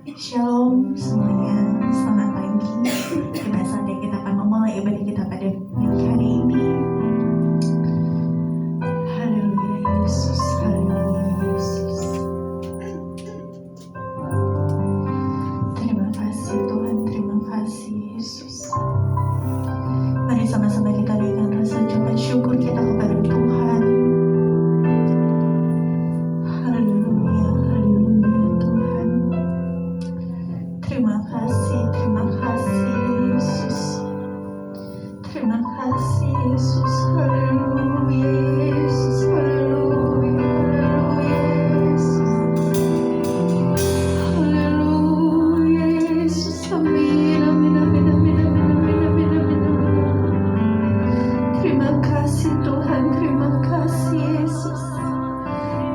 Shalom semuanya, selamat pagi. Tiba saatnya kita akan memulai ibadah kita pada pagi hari ini. Haleluya Yesus, haleluya Yesus. Terima kasih Tuhan, terima kasih Yesus. Mari sama-sama kita berikan rasa ucapan syukur kita kepada Tuhan. Haleluya, haleluya Tuhan. Terima kasih Yesus. Terima kasih Yesus. Haleluya Yesus. Haleluya, haleluya Yesus. Haleluya Yesus. Amin, amin, amin, amin, amin, amin, amin, amin. Terima kasih Tuhan, terima kasih Yesus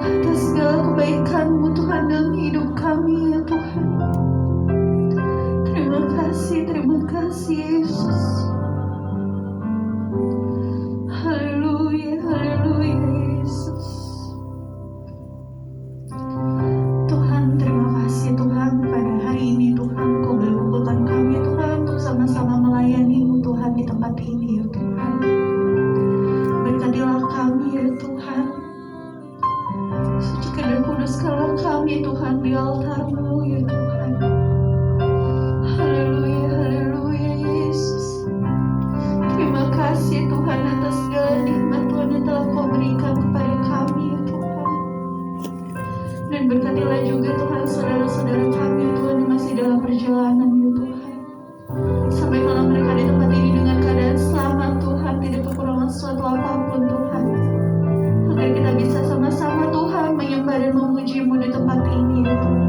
atas segala kebaikan-Mu Tuhan dalam hidup kami ya Tuhan. Terima kasih Yesus. Haleluya, haleluya Yesus. Tuhan, terima kasih Tuhan pada hari ini Tuhan Kau berkumpulkan kami Tuhan untuk sama-sama melayani-Mu Tuhan di tempat ini ya Tuhan. Berkatilah kami ya Tuhan. Sucikan dan kuduskanlah kami Tuhan di altar-Mu ya Tuhan. Haleluya, haleluya Yesus. Terima kasih Tuhan atas segala nikmat Tuhan yang telah Kau berikan kepada kami ya Tuhan. Dan berkatilah juga Tuhan saudara-saudara kami Tuhan yang masih dalam perjalanan ya Tuhan. Sampaikanlah mereka di tempat ini dengan keadaan selamat Tuhan, tidak kekurangan suatu apapun Tuhan. Agar kita bisa sama-sama Tuhan menyembah dan memuji-Mu di tempat ini ya Tuhan.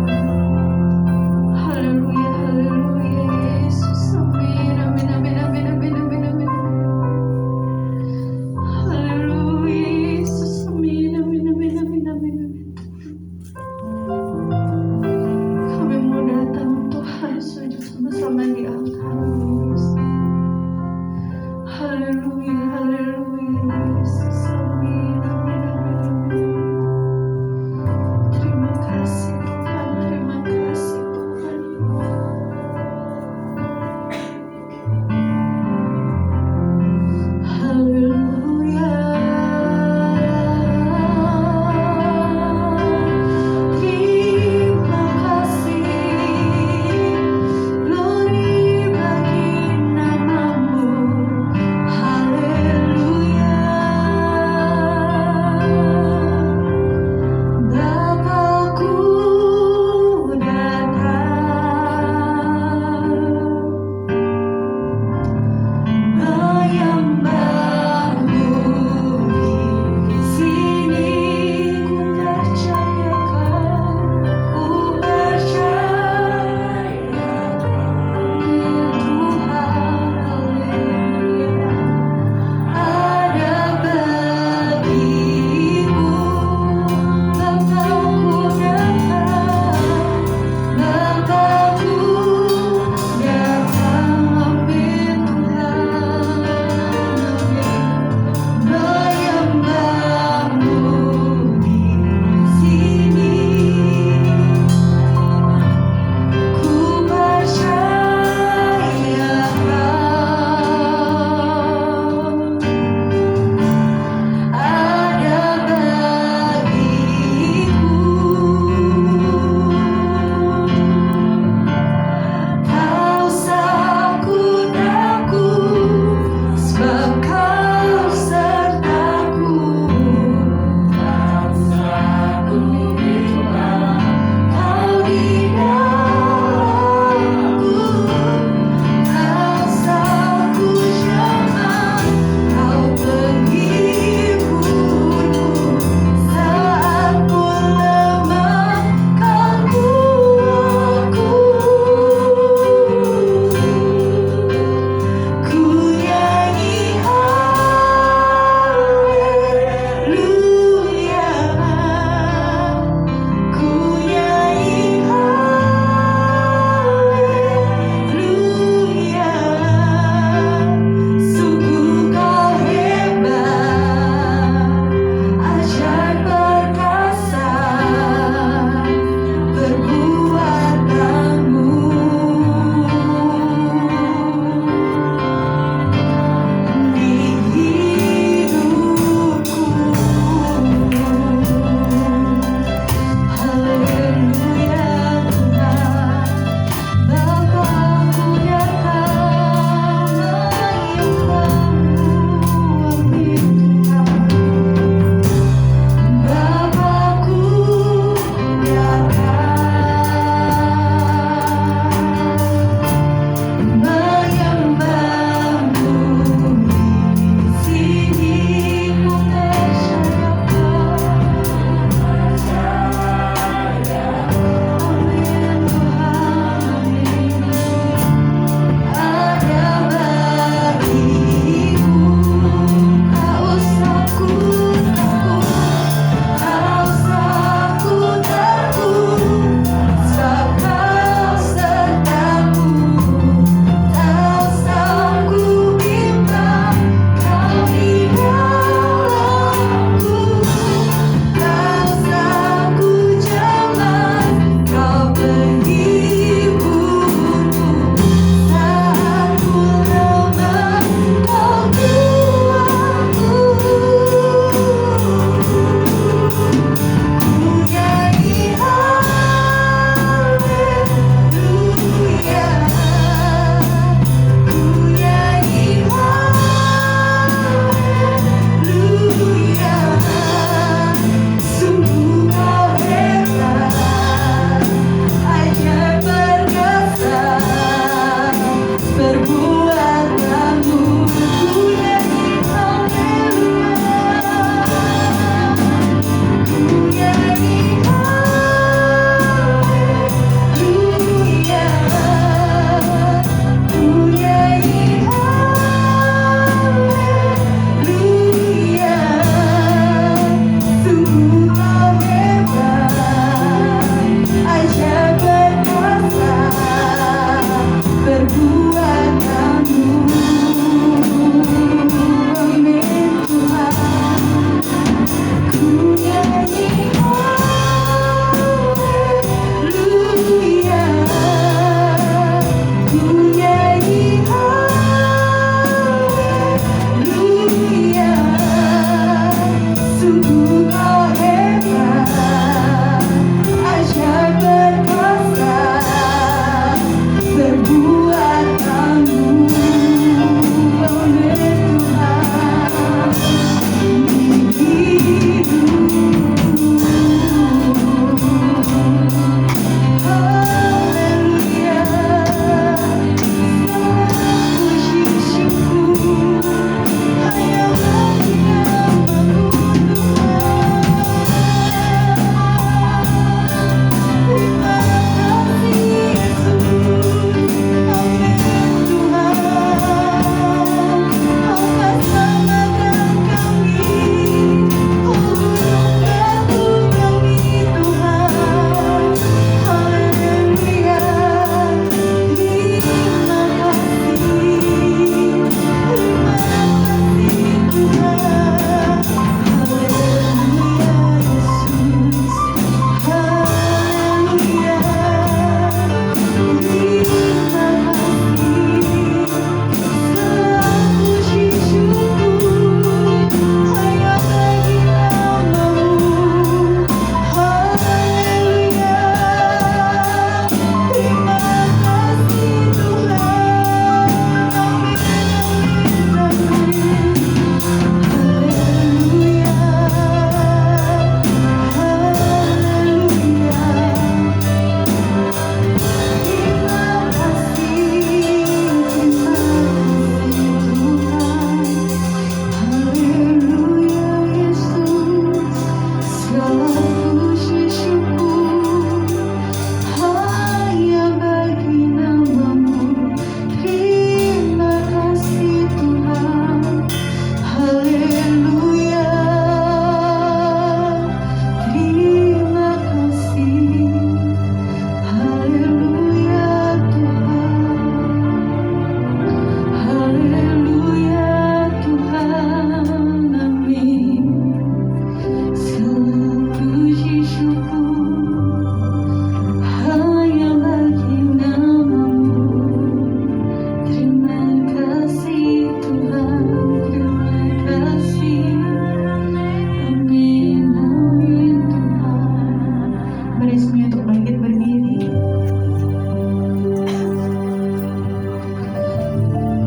bangkit berdiri.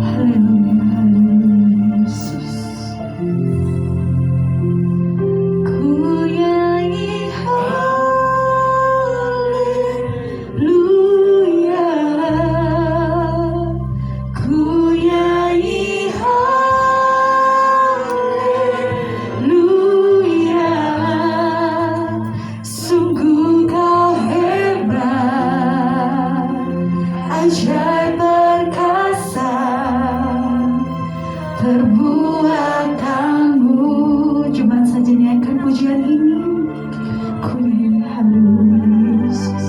Haleluya, haleluya Yesus. Ku nyanyi haleluya, ku nyanyi haleluya. Sungguh kau hebat, ajaib perkasa, perbuatanmu. Jemaat saja nyanyikan pujian ini. Ku nyanyi haleluya Yesus.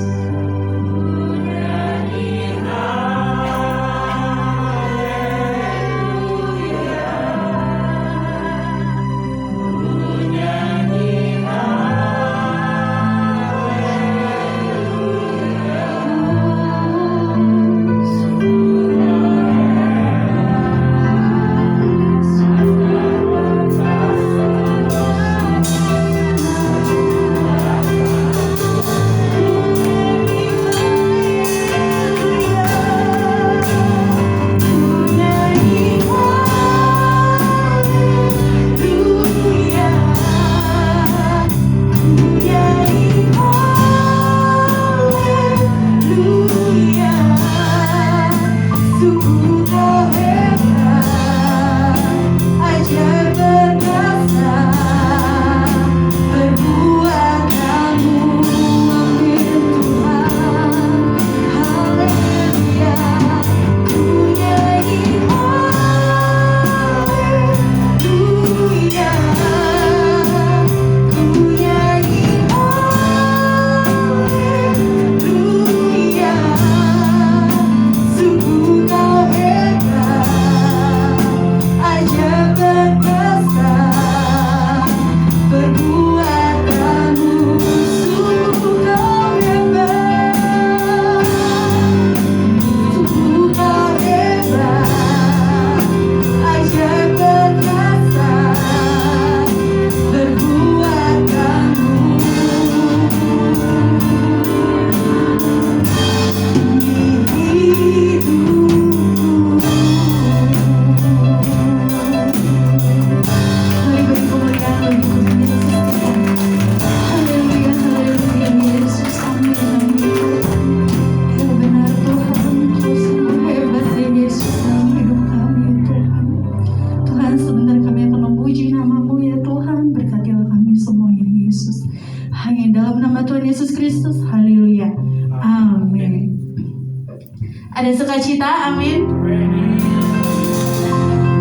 Ada sukacita, amin.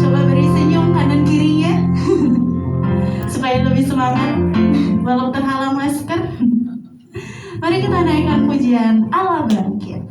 Coba beri senyum kanan kirinya supaya lebih semangat walau terhalang masker. Mari kita naikkan pujian Allah bangkit.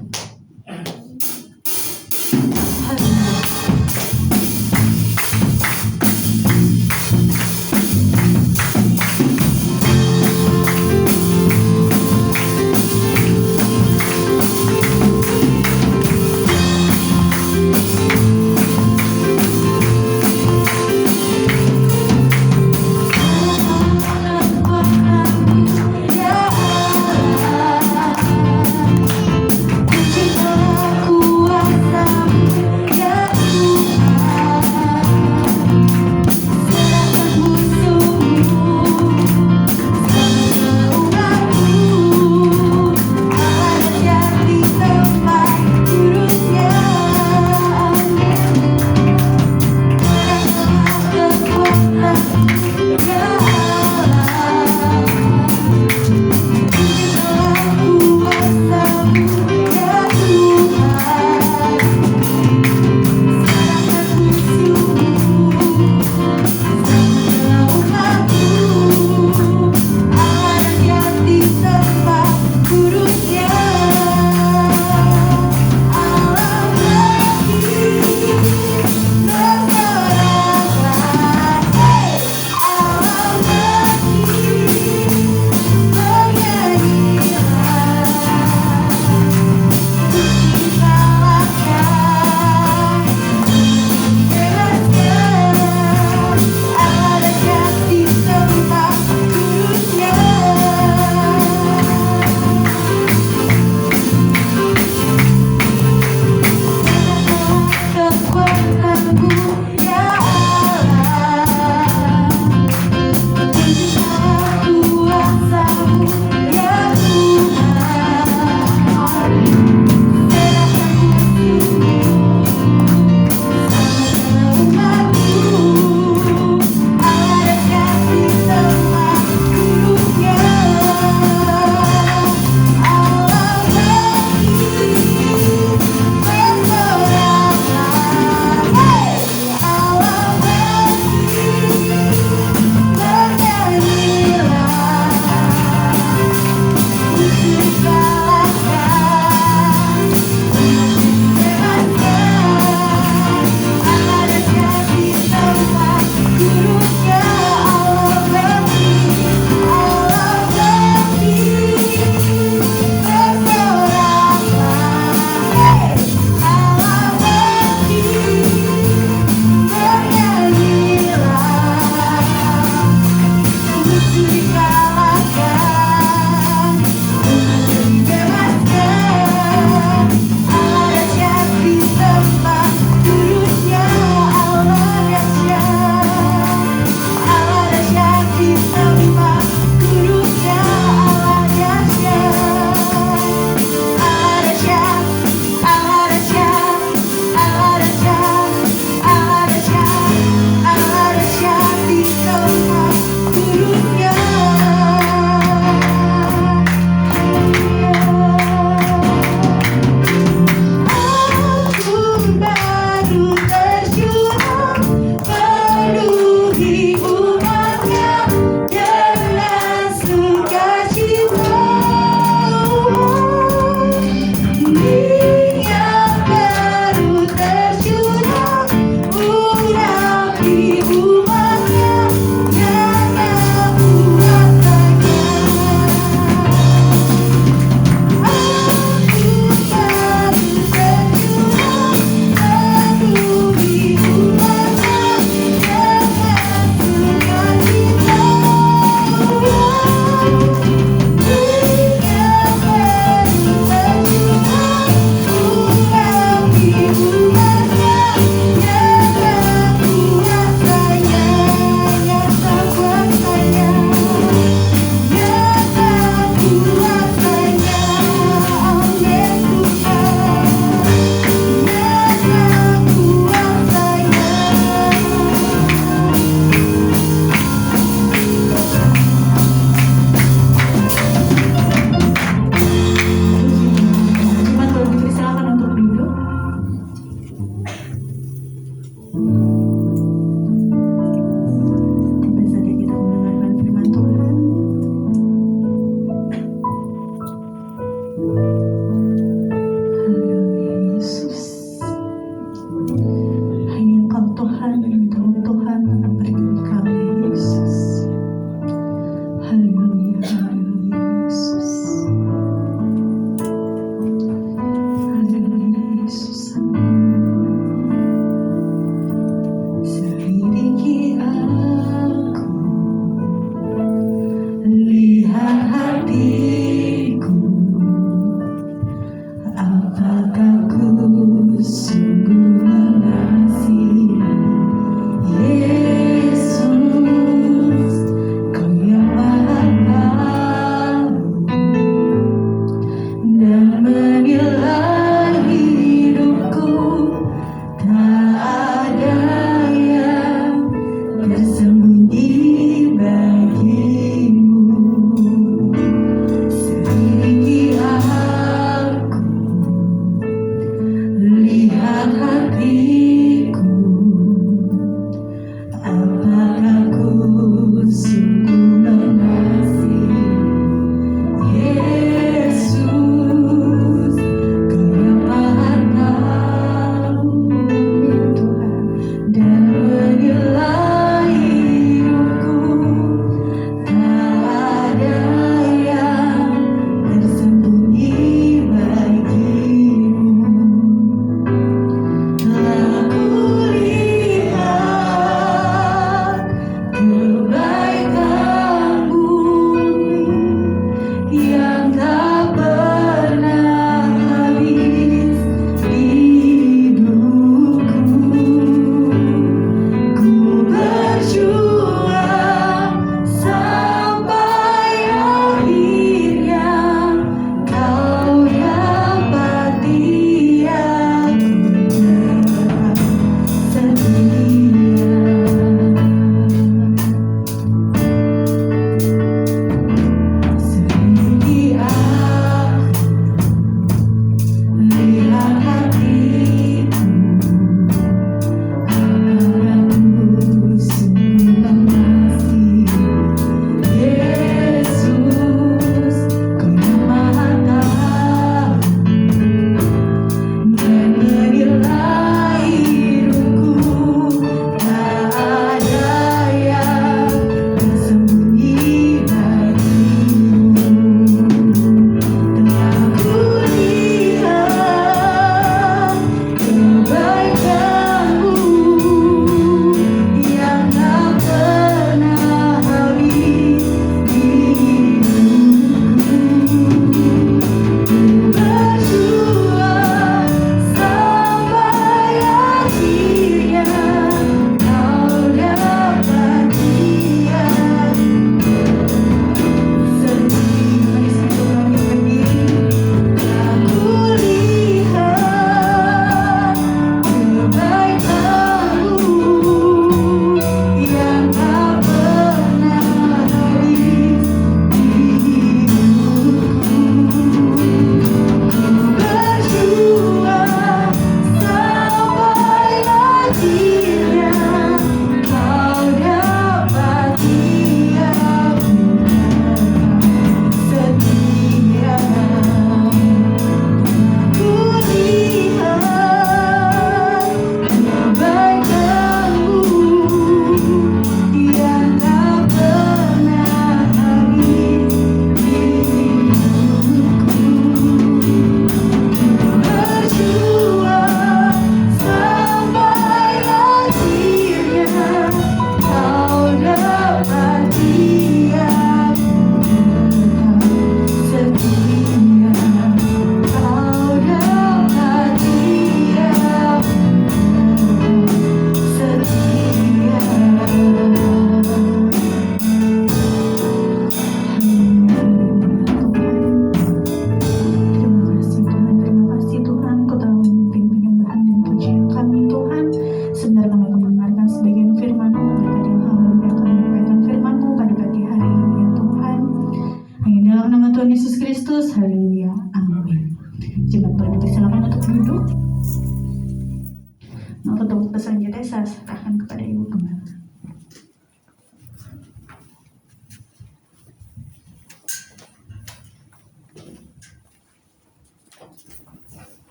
saya serahkan kepada Ibu Gembala.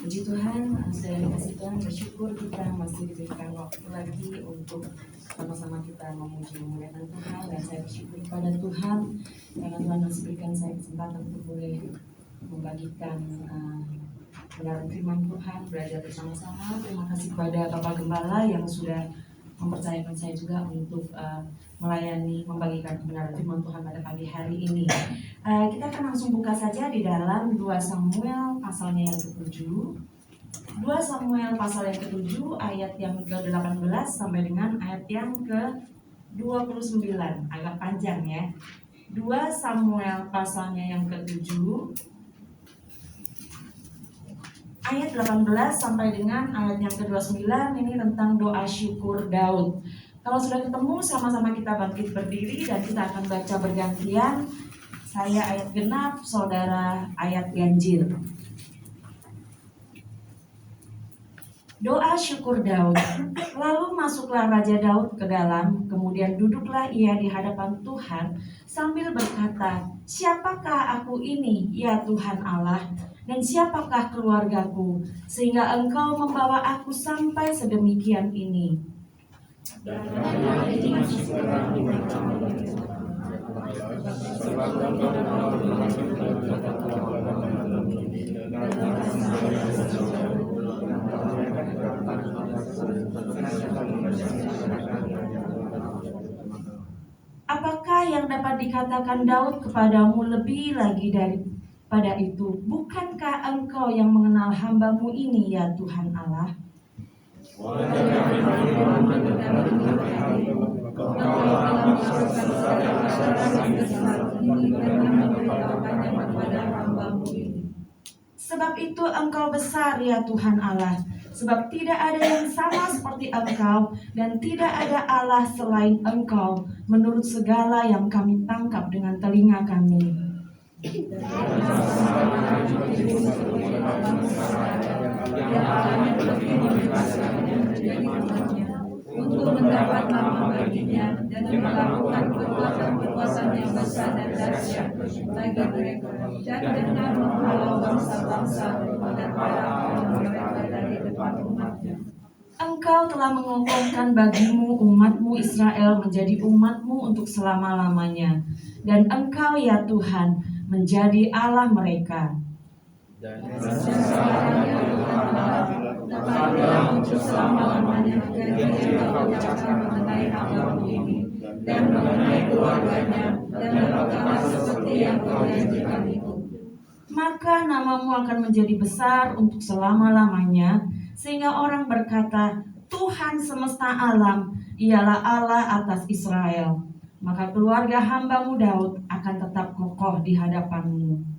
Puji Tuhan, saya dikasih Tuhan, bersyukur kita masih diberikan waktu lagi untuk sama-sama kita memuji memuliakan Tuhan. Dan saya bersyukur kepada Tuhan karena Tuhan masih berikan saya kesempatan untuk boleh membagikan kebenaran firman Tuhan, belajar bersama-sama. Terima kasih kepada Bapak Gembala yang sudah mempercayakan saya juga untuk melayani, membagikan kebenaran firman Tuhan pada pagi hari ini. Kita akan langsung buka saja di dalam 2 Samuel pasalnya yang ke-7. 2 Samuel pasal yang ke-7 ayat yang ke-18 sampai dengan ayat yang ke-29. Agak panjang ya. 2 Samuel pasalnya yang ke-7 ayat 18 sampai dengan ayat yang ke-29. Ini tentang doa syukur Daud. Kalau sudah ketemu, sama-sama kita bangkit berdiri dan kita akan baca bergantian. Saya ayat genap, saudara ayat ganjil. Doa syukur Daud. Lalu masuklah Raja Daud ke dalam, kemudian duduklah ia di hadapan Tuhan sambil berkata, "Siapakah aku ini, ya Tuhan Allah, dan siapakah keluargaku, sehingga Engkau membawa aku sampai sedemikian ini?" Apakah yang dapat dikatakan Daud kepadamu lebih lagi daripada itu? Bukankah engkau yang mengenal hamba-Mu ini, ya Tuhan Allah? Sebab itu engkau besar, ya Tuhan Allah. Sebab tidak ada yang sama seperti engkau, dan tidak ada Allah selain engkau, menurut segala yang kami tangkap dengan telinga kami. Untuk mendapat nama baginya dan melakukan perbuatan-perbuatan yang besar dan dahsyat bagi mereka, dan dengan menghalau bangsa-bangsa dan para kaum mereka dari depan umatnya. Engkau telah mengokohkan bagimu umatmu Israel menjadi umatmu untuk selama-lamanya, dan engkau, ya Tuhan, menjadi Allah mereka. Dan sekarang ya Tuhan Allah, tetaplah untuk selama-lamanya, dan Engkau ucapkan mengenai hamba-Mu ini dan mengenai keluarganya, dan lakukanlah seperti yang Kau janjikan itu. Maka namamu akan menjadi besar untuk selama-lamanya, sehingga orang berkata, Tuhan semesta alam, ialah Allah atas Israel. Maka keluarga hamba-Mu Daud akan tetap kokoh di hadapan-Mu.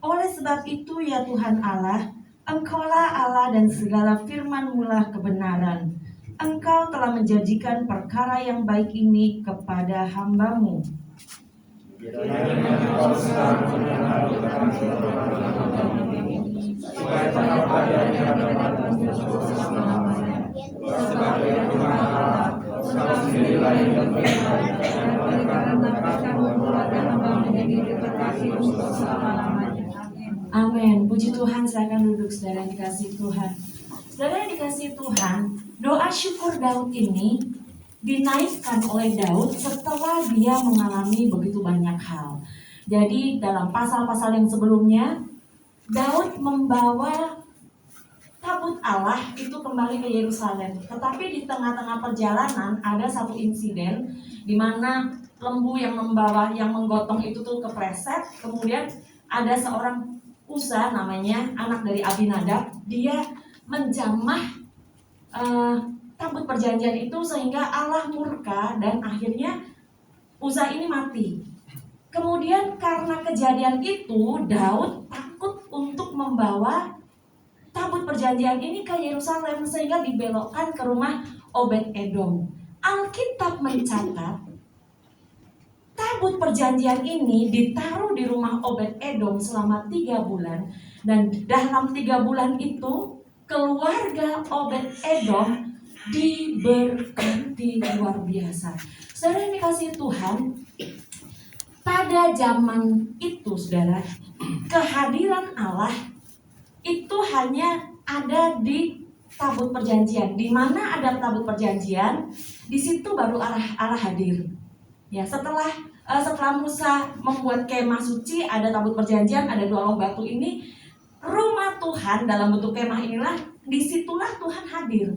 Oleh sebab itu, ya Tuhan Allah, Engkaulah Allah dan segala firman-Mu lah kebenaran. Engkau telah menjanjikan perkara yang baik ini kepada hamba-Mu. Amin. Puji Tuhan, silakan duduk saudara yang dikasih Tuhan. Saudara yang dikasih Tuhan, doa syukur Daud ini dinaikkan oleh Daud setelah dia mengalami begitu banyak hal. Jadi dalam pasal-pasal yang sebelumnya, Daud membawa tabut Allah itu kembali ke Yerusalem. Tetapi di tengah-tengah perjalanan ada satu insiden di mana lembu yang menggotong itu tuh kepleset. Kemudian ada seorang Uza namanya, anak dari Abinadab, dia menjamah tabut perjanjian itu sehingga Allah murka dan akhirnya Uza ini mati. Kemudian karena kejadian itu Daud takut untuk membawa tabut perjanjian ini ke Yerusalem sehingga dibelokkan ke rumah Obed Edom. Alkitab mencatat tabut perjanjian ini ditaruh di rumah Obed-Edom selama 3 bulan. Dan dalam 3 bulan itu keluarga Obed-Edom diberkati luar biasa. Saudara yang dikasihi Tuhan, pada zaman itu saudara, kehadiran Allah itu hanya ada di tabut perjanjian. Di mana ada tabut perjanjian, di situ baru Allah hadir. Ya, setelah Musa membuat kemah suci, ada tabut perjanjian, ada 2 loh batu ini, rumah Tuhan dalam bentuk kemah inilah, disitulah Tuhan hadir.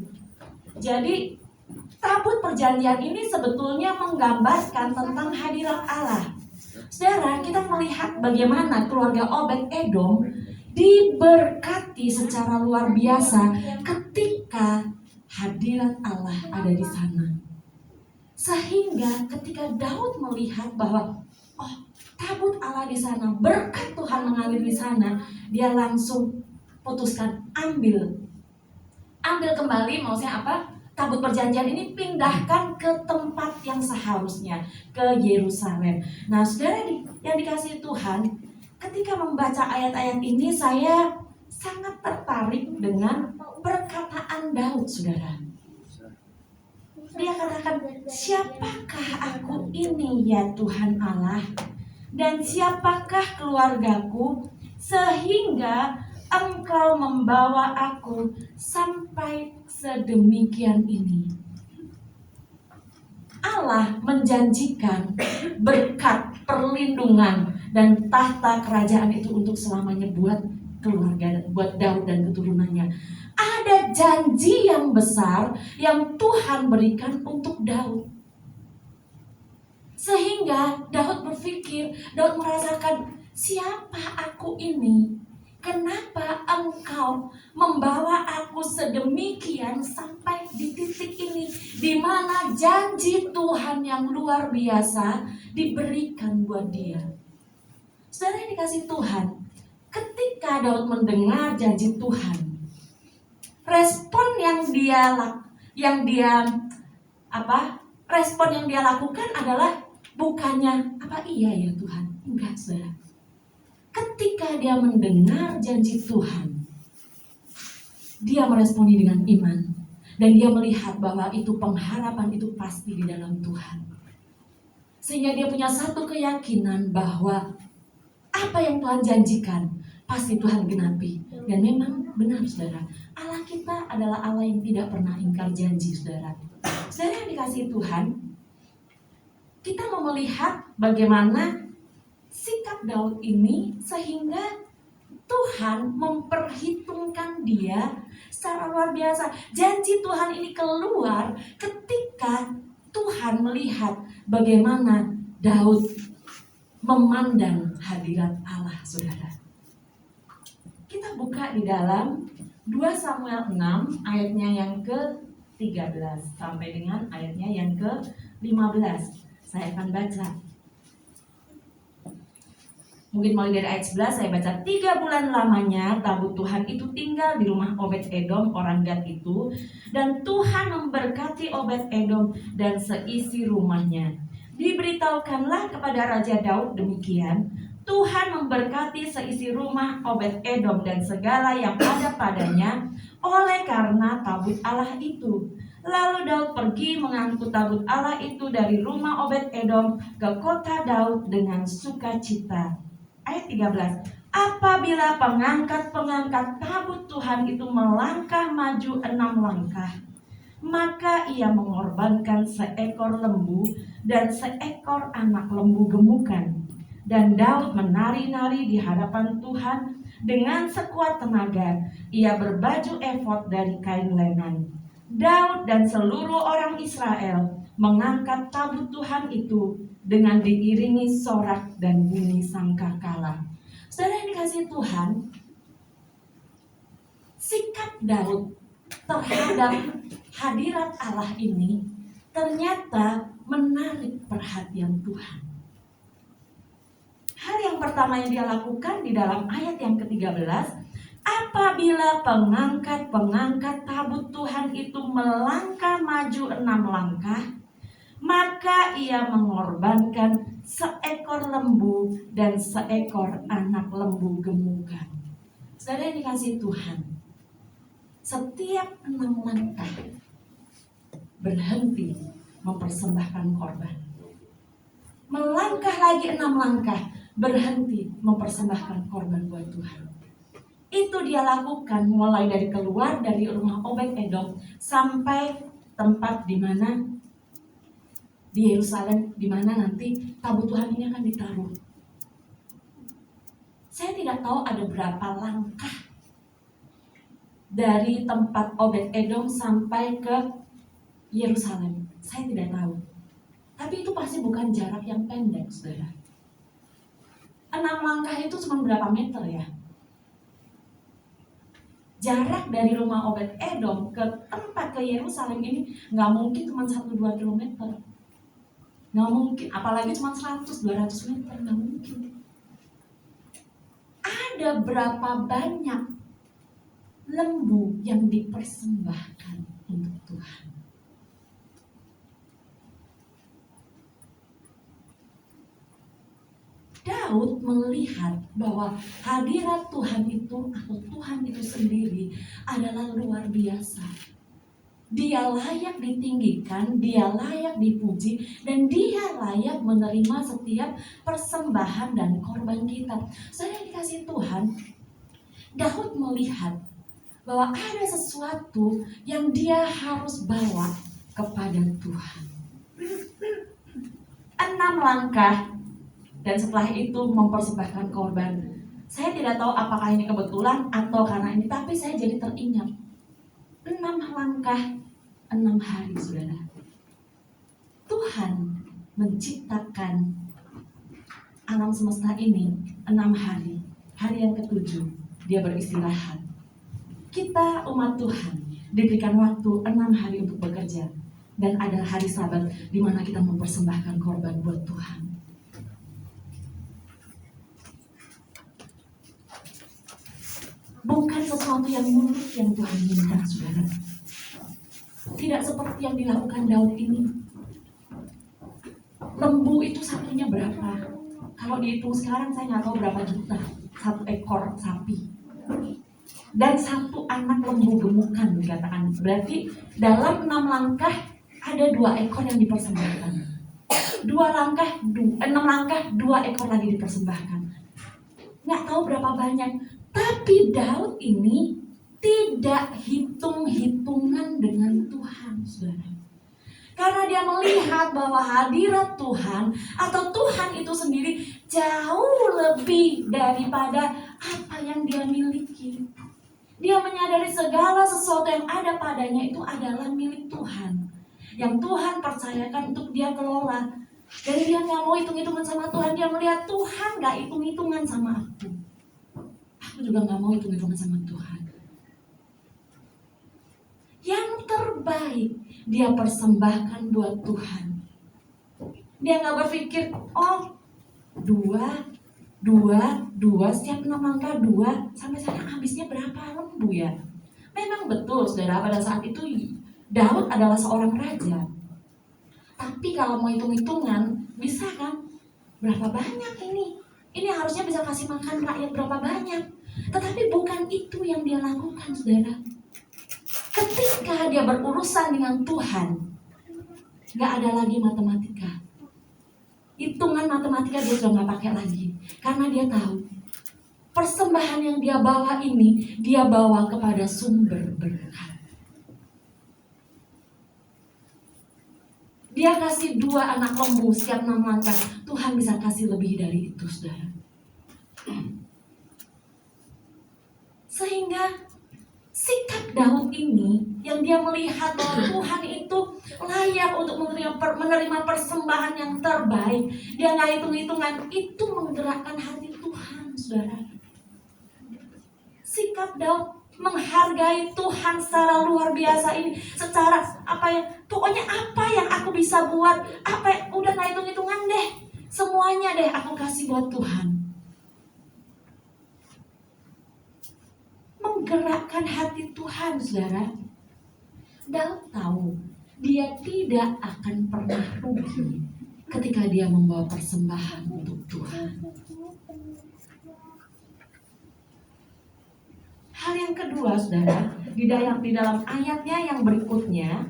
Jadi tabut perjanjian ini sebetulnya menggambarkan tentang hadirat Allah. Saudara, kita melihat bagaimana keluarga Obed-Edom diberkati secara luar biasa ketika hadirat Allah ada di sana. Sehingga ketika Daud melihat bahwa tabut Allah di sana, berkat Tuhan mengalir di sana, dia langsung putuskan ambil kembali, maksudnya apa? Tabut perjanjian ini pindahkan ke tempat yang seharusnya, ke Yerusalem. Nah, saudara yang dikasihi Tuhan, ketika membaca ayat-ayat ini saya sangat tertarik dengan perkataan Daud, saudara. Dia katakan, siapakah aku ini ya Tuhan Allah, dan siapakah keluargaku, sehingga Engkau membawa aku sampai sedemikian ini. Allah menjanjikan berkat, perlindungan, dan tahta kerajaan itu untuk selamanya buat keluarga, buat Daud dan keturunannya. Ada janji yang besar yang Tuhan berikan untuk Daud. Sehingga Daud berpikir, Daud merasakan, siapa aku ini? Kenapa Engkau membawa aku sedemikian sampai di titik ini, di mana janji Tuhan yang luar biasa diberikan buat dia? Saudara yang dikasihi Tuhan, ketika Daud mendengar janji Tuhan, respon yang dia lakukan adalah bukannya iya ya Tuhan, enggak, saudara. Ketika dia mendengar janji Tuhan, dia meresponi dengan iman, dan dia melihat bahwa itu pengharapan itu pasti di dalam Tuhan. Sehingga dia punya satu keyakinan bahwa apa yang Tuhan janjikan pasti Tuhan genapi. Dan memang benar, saudara, Allah kita adalah Allah yang tidak pernah ingkar janji, saudara. Saudara yang dikasihi Tuhan, kita mau melihat bagaimana sikap Daud ini sehingga Tuhan memperhitungkan dia secara luar biasa. Janji Tuhan ini keluar ketika Tuhan melihat bagaimana Daud memandang hadirat Allah, saudara. Kita buka di dalam 2 Samuel 6 ayatnya yang ke-13 sampai dengan ayatnya yang ke-15. Saya akan baca. Mungkin mulai dari ayat 11 saya baca. 3 bulan lamanya tabut Tuhan itu tinggal di rumah Obed-Edom orang Gad itu, dan Tuhan memberkati Obed-Edom dan seisi rumahnya. Diberitahukanlah kepada Raja Daud demikian, Tuhan memberkati seisi rumah Obed-Edom dan segala yang ada padanya oleh karena tabut Allah itu. Lalu Daud pergi mengangkut tabut Allah itu dari rumah Obed-Edom ke kota Daud dengan sukacita. Ayat 13. Apabila pengangkat-pengangkat tabut Tuhan itu melangkah maju 6 langkah, maka ia mengorbankan seekor lembu dan seekor anak lembu gemukan. Dan Daud menari-nari di hadapan Tuhan dengan sekuat tenaga. Ia berbaju efod dari kain lenan. Daud dan seluruh orang Israel mengangkat tabut Tuhan itu dengan diiringi sorak dan bunyi sangkakala. Saudara yang dikasihi Tuhan, sikap Daud terhadap hadirat Allah ini ternyata menarik perhatian Tuhan. Hal yang pertama yang dia lakukan di dalam ayat yang ke-13, Apabila pengangkat tabut Tuhan itu melangkah maju 6 langkah, maka ia mengorbankan seekor lembu dan seekor anak lembu gemukan. Saudara yang dikasihi Tuhan, setiap 6 langkah berhenti mempersembahkan korban. Melangkah lagi 6 langkah, berhenti mempersembahkan korban buat Tuhan. Itu dia lakukan mulai dari keluar dari rumah Obed-Edom sampai tempat di mana di Yerusalem, di mana nanti tabut Tuhan ini akan ditaruh. Saya tidak tahu ada berapa langkah dari tempat Obed-Edom sampai ke Yerusalem. Saya tidak tahu. Tapi itu pasti bukan jarak yang pendek, saudara. 6 langkah itu cuma berapa meter ya? Jarak dari rumah Obed-Edom ke tempat ke Yerusalem ini nggak mungkin cuma 1-2 kilometer. Nggak mungkin, apalagi cuma 100-200 meter, nggak mungkin. Ada berapa banyak lembu yang dipersembahkan untuk Tuhan? Daud melihat bahwa hadirat Tuhan itu atau Tuhan itu sendiri adalah luar biasa. Dia layak ditinggikan, dia layak dipuji, dan dia layak menerima setiap persembahan dan korban kita. Saudara yang dikasihi Tuhan, Daud melihat bahwa ada sesuatu yang dia harus bawa kepada Tuhan. 6 langkah, dan setelah itu mempersembahkan korban. Saya tidak tahu apakah ini kebetulan atau karena ini, tapi saya jadi teringat 6 langkah, 6 hari, saudara. Tuhan menciptakan alam semesta ini 6 hari. Hari yang ke-7 dia beristirahat. Kita umat Tuhan diberikan waktu 6 hari untuk bekerja, dan ada hari Sabat di mana kita mempersembahkan korban buat Tuhan. Bukan sesuatu yang mulut yang Tuhan minta, saudara. Tidak seperti yang dilakukan Daud ini. Lembu itu satunya berapa? Kalau dihitung sekarang saya nggak tahu berapa juta. 1 ekor sapi. Dan 1 anak lembu gemukan dikatakan. Berarti dalam 6 langkah ada 2 ekor yang dipersembahkan. 6 langkah 2 ekor lagi dipersembahkan. Nggak tahu berapa banyak. Tapi Daud ini tidak hitung-hitungan dengan Tuhan, saudara. Karena dia melihat bahwa hadirat Tuhan atau Tuhan itu sendiri jauh lebih daripada apa yang dia miliki. Dia menyadari segala sesuatu yang ada padanya itu adalah milik Tuhan, yang Tuhan percayakan untuk dia kelola. Dan dia gak mau hitung-hitungan sama Tuhan. Dia melihat Tuhan gak hitung-hitungan sama aku. Aku juga gak mau hitung-hitungan sama Tuhan. Yang terbaik dia persembahkan buat Tuhan. Dia gak berpikir, oh 2 setiap 6 langkah 2, sampai sana habisnya berapa lembu ya. Memang betul, saudara, pada saat itu Daud adalah seorang raja. Tapi kalau mau hitung-hitungan, bisa kan? Berapa banyak ini? Ini harusnya bisa kasih makan rakyat berapa banyak. Tetapi bukan itu yang dia lakukan, saudara. Ketika dia berurusan dengan Tuhan, gak ada lagi matematika. Hitungan matematika dia sudah gak pakai lagi. Karena dia tahu, persembahan yang dia bawa ini, dia bawa kepada sumber berkat. Dia kasih 2 anak lembu setiap 6 langkah. Tuhan bisa kasih lebih dari itu, saudara. Sehingga sikap Daud ini yang dia melihat bahwa Tuhan itu layak untuk menerima persembahan yang terbaik. Dia gak hitung-hitungan. Itu menggerakkan hati Tuhan, saudara. Sikap Daud menghargai Tuhan secara luar biasa ini, secara pokoknya apa yang aku bisa buat, udah gak hitung-hitungan deh, semuanya deh aku kasih buat Tuhan. menggerakkan hati Tuhan, saudara. Daud tahu dia tidak akan pernah rugi ketika dia membawa persembahan untuk Tuhan. Hal yang kedua, saudara, di dalam ayatnya yang berikutnya,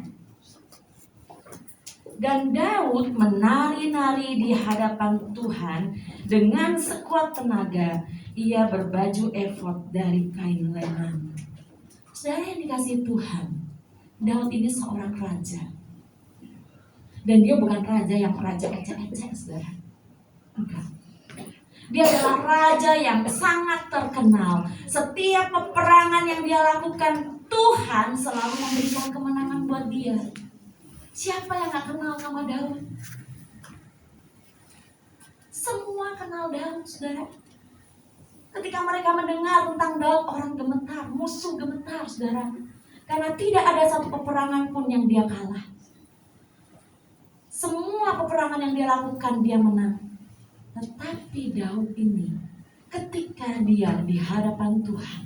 dan Daud menari-nari di hadapan Tuhan dengan sekuat tenaga. Ia berbaju efod dari kain lenan. Saudara yang dikasihi Tuhan, Daud ini seorang raja. Dan dia bukan raja yang raja ecek-ecek, saudara. Enggak. Dia adalah raja yang sangat terkenal. Setiap peperangan yang dia lakukan, Tuhan selalu memberikan kemenangan buat dia. Siapa yang gak kenal sama Daud? Semua kenal Daud, saudara. Ketika mereka mendengar tentang Daud, orang gemetar, musuh gemetar, saudara. Karena tidak ada satu peperangan pun yang dia kalah. Semua peperangan yang dia lakukan, dia menang. Tetapi Daud ini, ketika dia di hadapan Tuhan,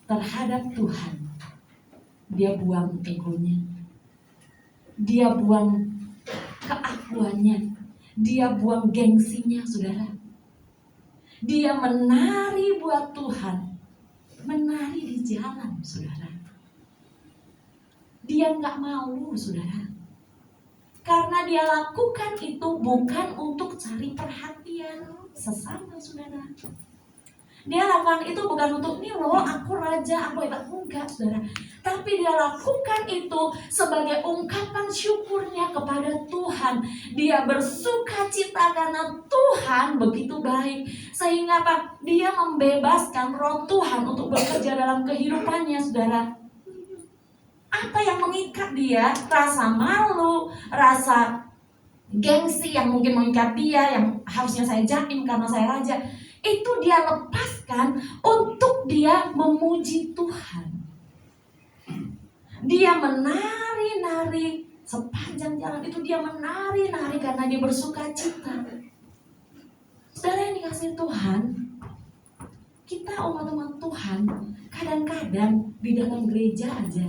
terhadap Tuhan, dia buang egonya. Dia buang keakuannya. Dia buang gengsinya, saudara. Dia menari buat Tuhan. Menari di jalan, saudara. Dia gak malu, saudara. Karena dia lakukan itu bukan untuk cari perhatian sesama, saudara. Dia lakukan itu bukan untuk, nih loh aku raja, aku hebat. Enggak, saudara. Tapi dia lakukan itu sebagai ungkapan syukurnya kepada Tuhan. Dia bersuka cita karena Tuhan begitu baik. Sehingga apa? Dia membebaskan roh Tuhan untuk bekerja dalam kehidupannya, saudara. Apa yang mengikat dia? Rasa malu, rasa gengsi yang mungkin mengikat dia, yang harusnya saya jaim karena saya raja. Itu dia lepaskan untuk dia memuji Tuhan. Dia menari-nari sepanjang jalan itu, dia menari-nari karena dia bersuka cita. Saudara yang dikasihi Tuhan, kita umat-umat Tuhan kadang-kadang di dalam gereja aja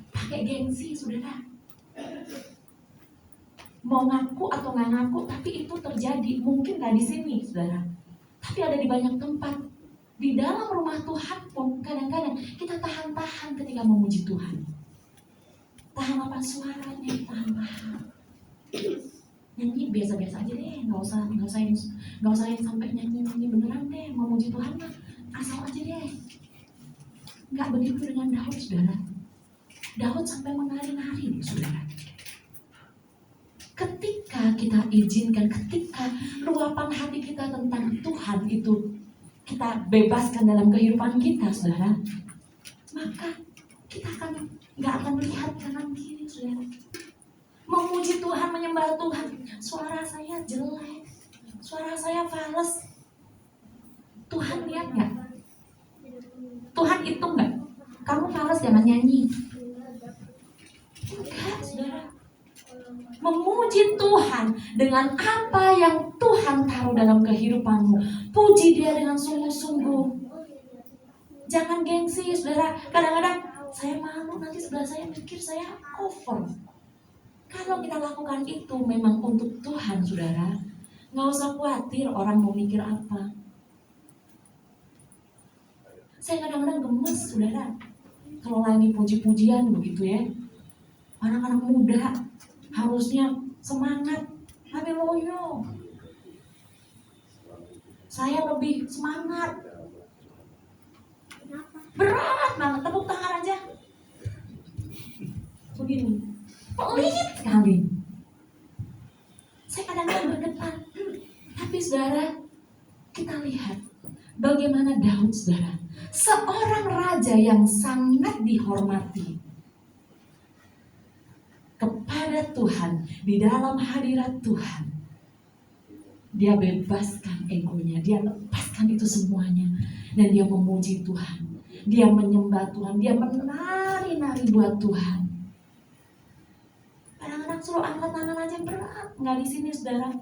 pakai gengsi, saudara. Mau ngaku atau nggak ngaku, tapi itu terjadi. Mungkin nggak di sini, saudara, tapi ada di banyak tempat. Di dalam rumah Tuhan pun kadang-kadang kita tahan-tahan ketika memuji Tuhan. Tahan apa suaranya, tahan-tahan. Nyanyi biasa-biasa aja deh, nggak usah yang sampai nyanyi beneran deh. Memuji Tuhan mah asal aja deh. Nggak begitu dengan Daud, saudara. Daud sampai menari-nari, saudara. Ketika kita izinkan, ketika luapan hati kita tentang Tuhan itu kita bebaskan dalam kehidupan kita, saudara, maka kita nggak akan melihat kanan kiri, saudara. Memuji Tuhan, menyembah Tuhan. Suara saya jelek, suara saya fales. Tuhan lihat nggak? Tuhan hitung nggak? Kamu fales jangan nyanyi. Enggak, saudara. Memuji Tuhan dengan apa yang Tuhan taruh dalam kehidupanmu. Puji Dia dengan sungguh-sungguh. Jangan gengsi, saudara. Kadang-kadang saya malu, nanti sebelah saya mikir saya over. Kalau kita lakukan itu memang untuk Tuhan, saudara, nggak usah khawatir orang mau mikir apa. Saya kadang-kadang gemes, saudara, kalau lagi puji-pujian begitu ya. Anak-anak muda harusnya semangat, tapi loyo. Saya lebih semangat. Berat banget, tepuk tangan aja. Begini, pelit sekali. Saya kadang-kadang bergetar. Tapi saudara, kita lihat bagaimana Daud, saudara, seorang raja yang sangat dihormati kepada Tuhan, di dalam hadirat Tuhan. Dia bebaskan egonya, dia lepaskan itu semuanya, dan dia memuji Tuhan, dia menyembah Tuhan, dia menari-nari buat Tuhan. Kadang-kadang suruh angkat tangan aja berat, nggak di sini, saudara.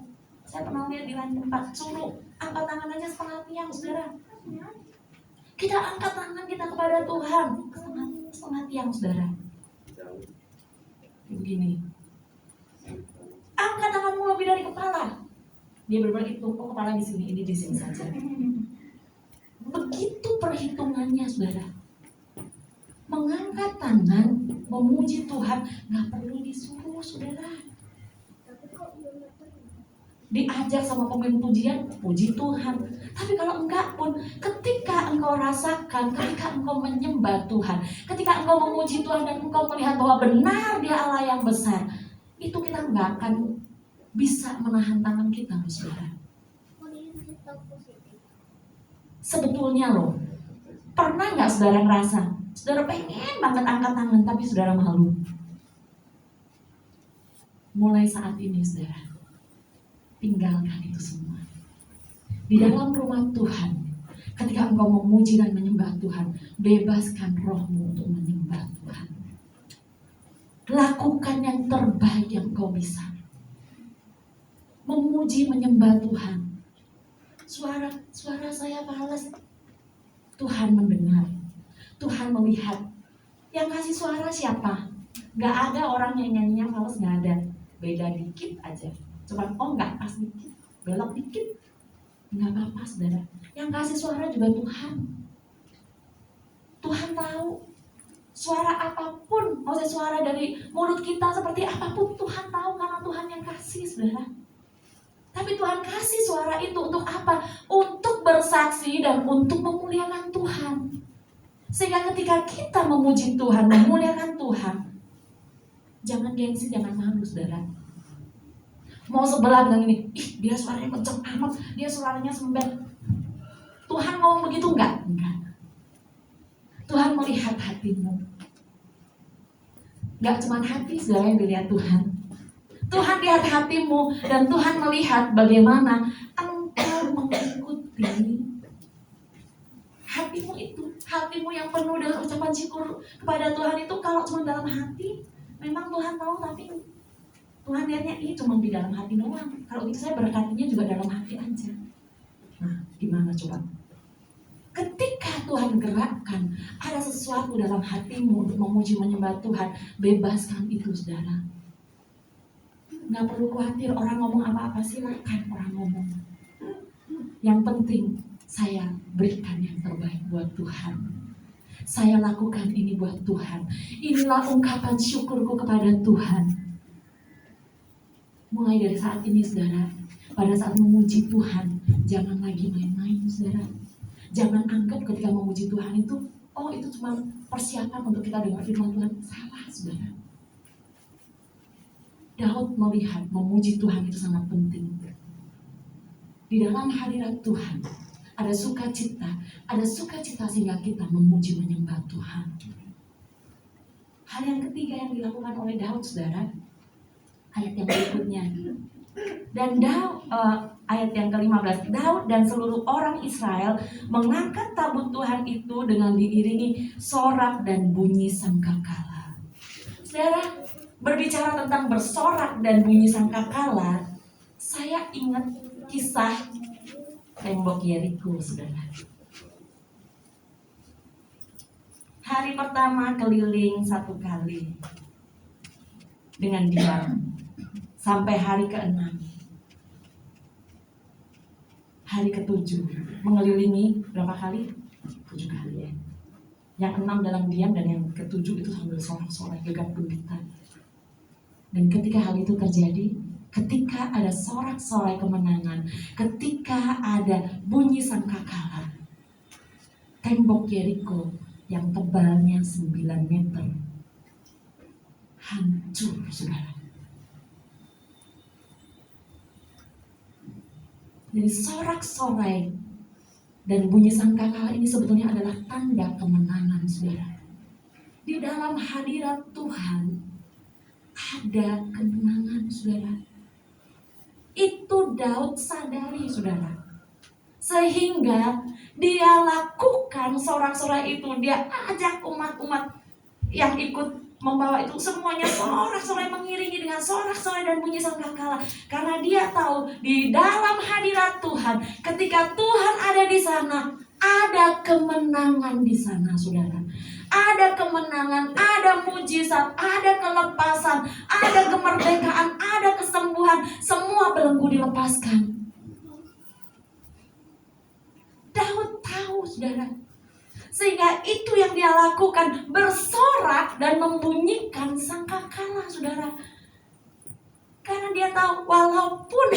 Saya pernah lihat di lain tempat, suruh angkat tangan aja setengah tiang, saudara. Kita angkat tangan kita kepada Tuhan. Setengah tiang, saudara. Begini. Angkat tanganmu lebih dari kepala. Dia berbilang itu, oh kepala di sini, ini di sini saja. Begitu perhitungannya, saudara. Mengangkat tangan, memuji Tuhan, nggak perlu disuruh, saudara. Diajak sama pemimpin pujian, puji Tuhan. Tapi kalau enggak pun, ketika engkau rasakan, ketika engkau menyembah Tuhan, ketika engkau memuji Tuhan dan engkau melihat bahwa benar Dia Allah yang besar, itu kita enggak akan bisa menahan tangan kita, saudara. Sebetulnya loh, pernah nggak saudara ngerasa, saudara pengen banget angkat tangan, tapi saudara malu? Mulai saat ini, saudara, tinggalkan itu semua. Di dalam rumah Tuhan, ketika engkau memuji dan menyembah Tuhan, bebaskan rohmu untuk menyembah Tuhan. Lakukan yang terbaik yang engkau bisa. Memuji, menyembah Tuhan. Suara saya fals, Tuhan mendengar, Tuhan melihat. Yang kasih suara siapa? Gak ada orang yang nyanyinya fals, gak ada. Beda dikit aja. Coba, oh enggak, pas dikit, belok dikit, enggak apa-apa, saudara. Yang kasih suara juga Tuhan. Tuhan tahu suara apapun, maksudnya suara dari mulut kita seperti apapun, Tuhan tahu karena Tuhan yang kasih, saudara. Tapi Tuhan kasih suara itu untuk apa? Untuk bersaksi dan untuk memuliakan Tuhan. Sehingga ketika kita memuji Tuhan, memuliakan Tuhan, jangan gengsi, jangan malu, saudara. Mau sebelah bilang ini, ih dia suaranya kenceng amat, dia suaranya sembel. Tuhan ngomong begitu enggak? Enggak. Tuhan melihat hatimu. Enggak cuma hati, saudara, yang dilihat Tuhan. Tuhan lihat hatimu dan Tuhan melihat bagaimana engkau mengikuti hatimu itu. Hatimu yang penuh dengan ucapan syukur kepada Tuhan itu kalau cuma dalam hati, memang Tuhan tahu, tapi Tuhan lihatnya ini cuma di dalam hati doang. Kalau gitu saya berkatinya juga dalam hati aja. Nah, gimana coba? Ketika Tuhan gerakkan ada sesuatu dalam hatimu untuk memuji menyembah Tuhan, bebaskan itu, saudara. Nggak perlu khawatir orang ngomong apa-apa, silakan orang ngomong. Yang penting saya berikan yang terbaik buat Tuhan. Saya lakukan ini buat Tuhan. Inilah ungkapan syukurku kepada Tuhan. Mulai dari saat ini, saudara, pada saat memuji Tuhan, jangan lagi main-main, saudara. Jangan anggap ketika memuji Tuhan itu, oh itu cuma persiapan untuk kita dengar firman Tuhan. Salah, saudara. Daud melihat memuji Tuhan itu sangat penting. Di dalam hadirat Tuhan, ada sukacita sehingga kita memuji menyembah Tuhan. Hal yang ketiga yang dilakukan oleh Daud, saudara, ayat yang berikutnya. Dan Daud, ayat yang ke-15, Daud dan seluruh orang Israel mengangkat tabut Tuhan itu dengan diiringi sorak dan bunyi sangkakala. Saudara, berbicara tentang bersorak dan bunyi sangkakala, saya ingat kisah tembok Yeriko, saudara. Hari pertama keliling 1 kali dengan diam sampai hari ke-6. Hari ke-7 mengelilingi berapa kali? 7 kali ya. Yang 6 dalam diam dan yang ke-7 itu sambil sorak-sorak gegap gempita. Dan ketika hal itu terjadi, ketika ada sorak-sorai kemenangan, ketika ada bunyi sangkakala, tembok Yeriko yang tebalnya 9 meter hancur, saudara. Jadi sorak-sorai dan bunyi sangkakala ini sebetulnya adalah tanda kemenangan, saudara. Di dalam hadirat Tuhan ada kemenangan, saudara. Itu Daud sadari, saudara. Sehingga dia lakukan sorak-sorai itu. Dia ajak umat-umat yang ikut membawa itu semuanya sorak-sorai, mengiringi dengan sorak-sorai dan bunyi sangkakala. Karena dia tahu di dalam hadirat Tuhan, ketika Tuhan ada di sana, ada kemenangan di sana, saudara. Ada kemenangan, ada mujizat, ada kelepasan, ada kemerdekaan, ada kesembuhan. Semua belenggu dilepaskan. Daud tahu, saudara. Sehingga itu yang dia lakukan, bersorak dan membunyikan sangkakala, saudara. Karena dia tahu walaupun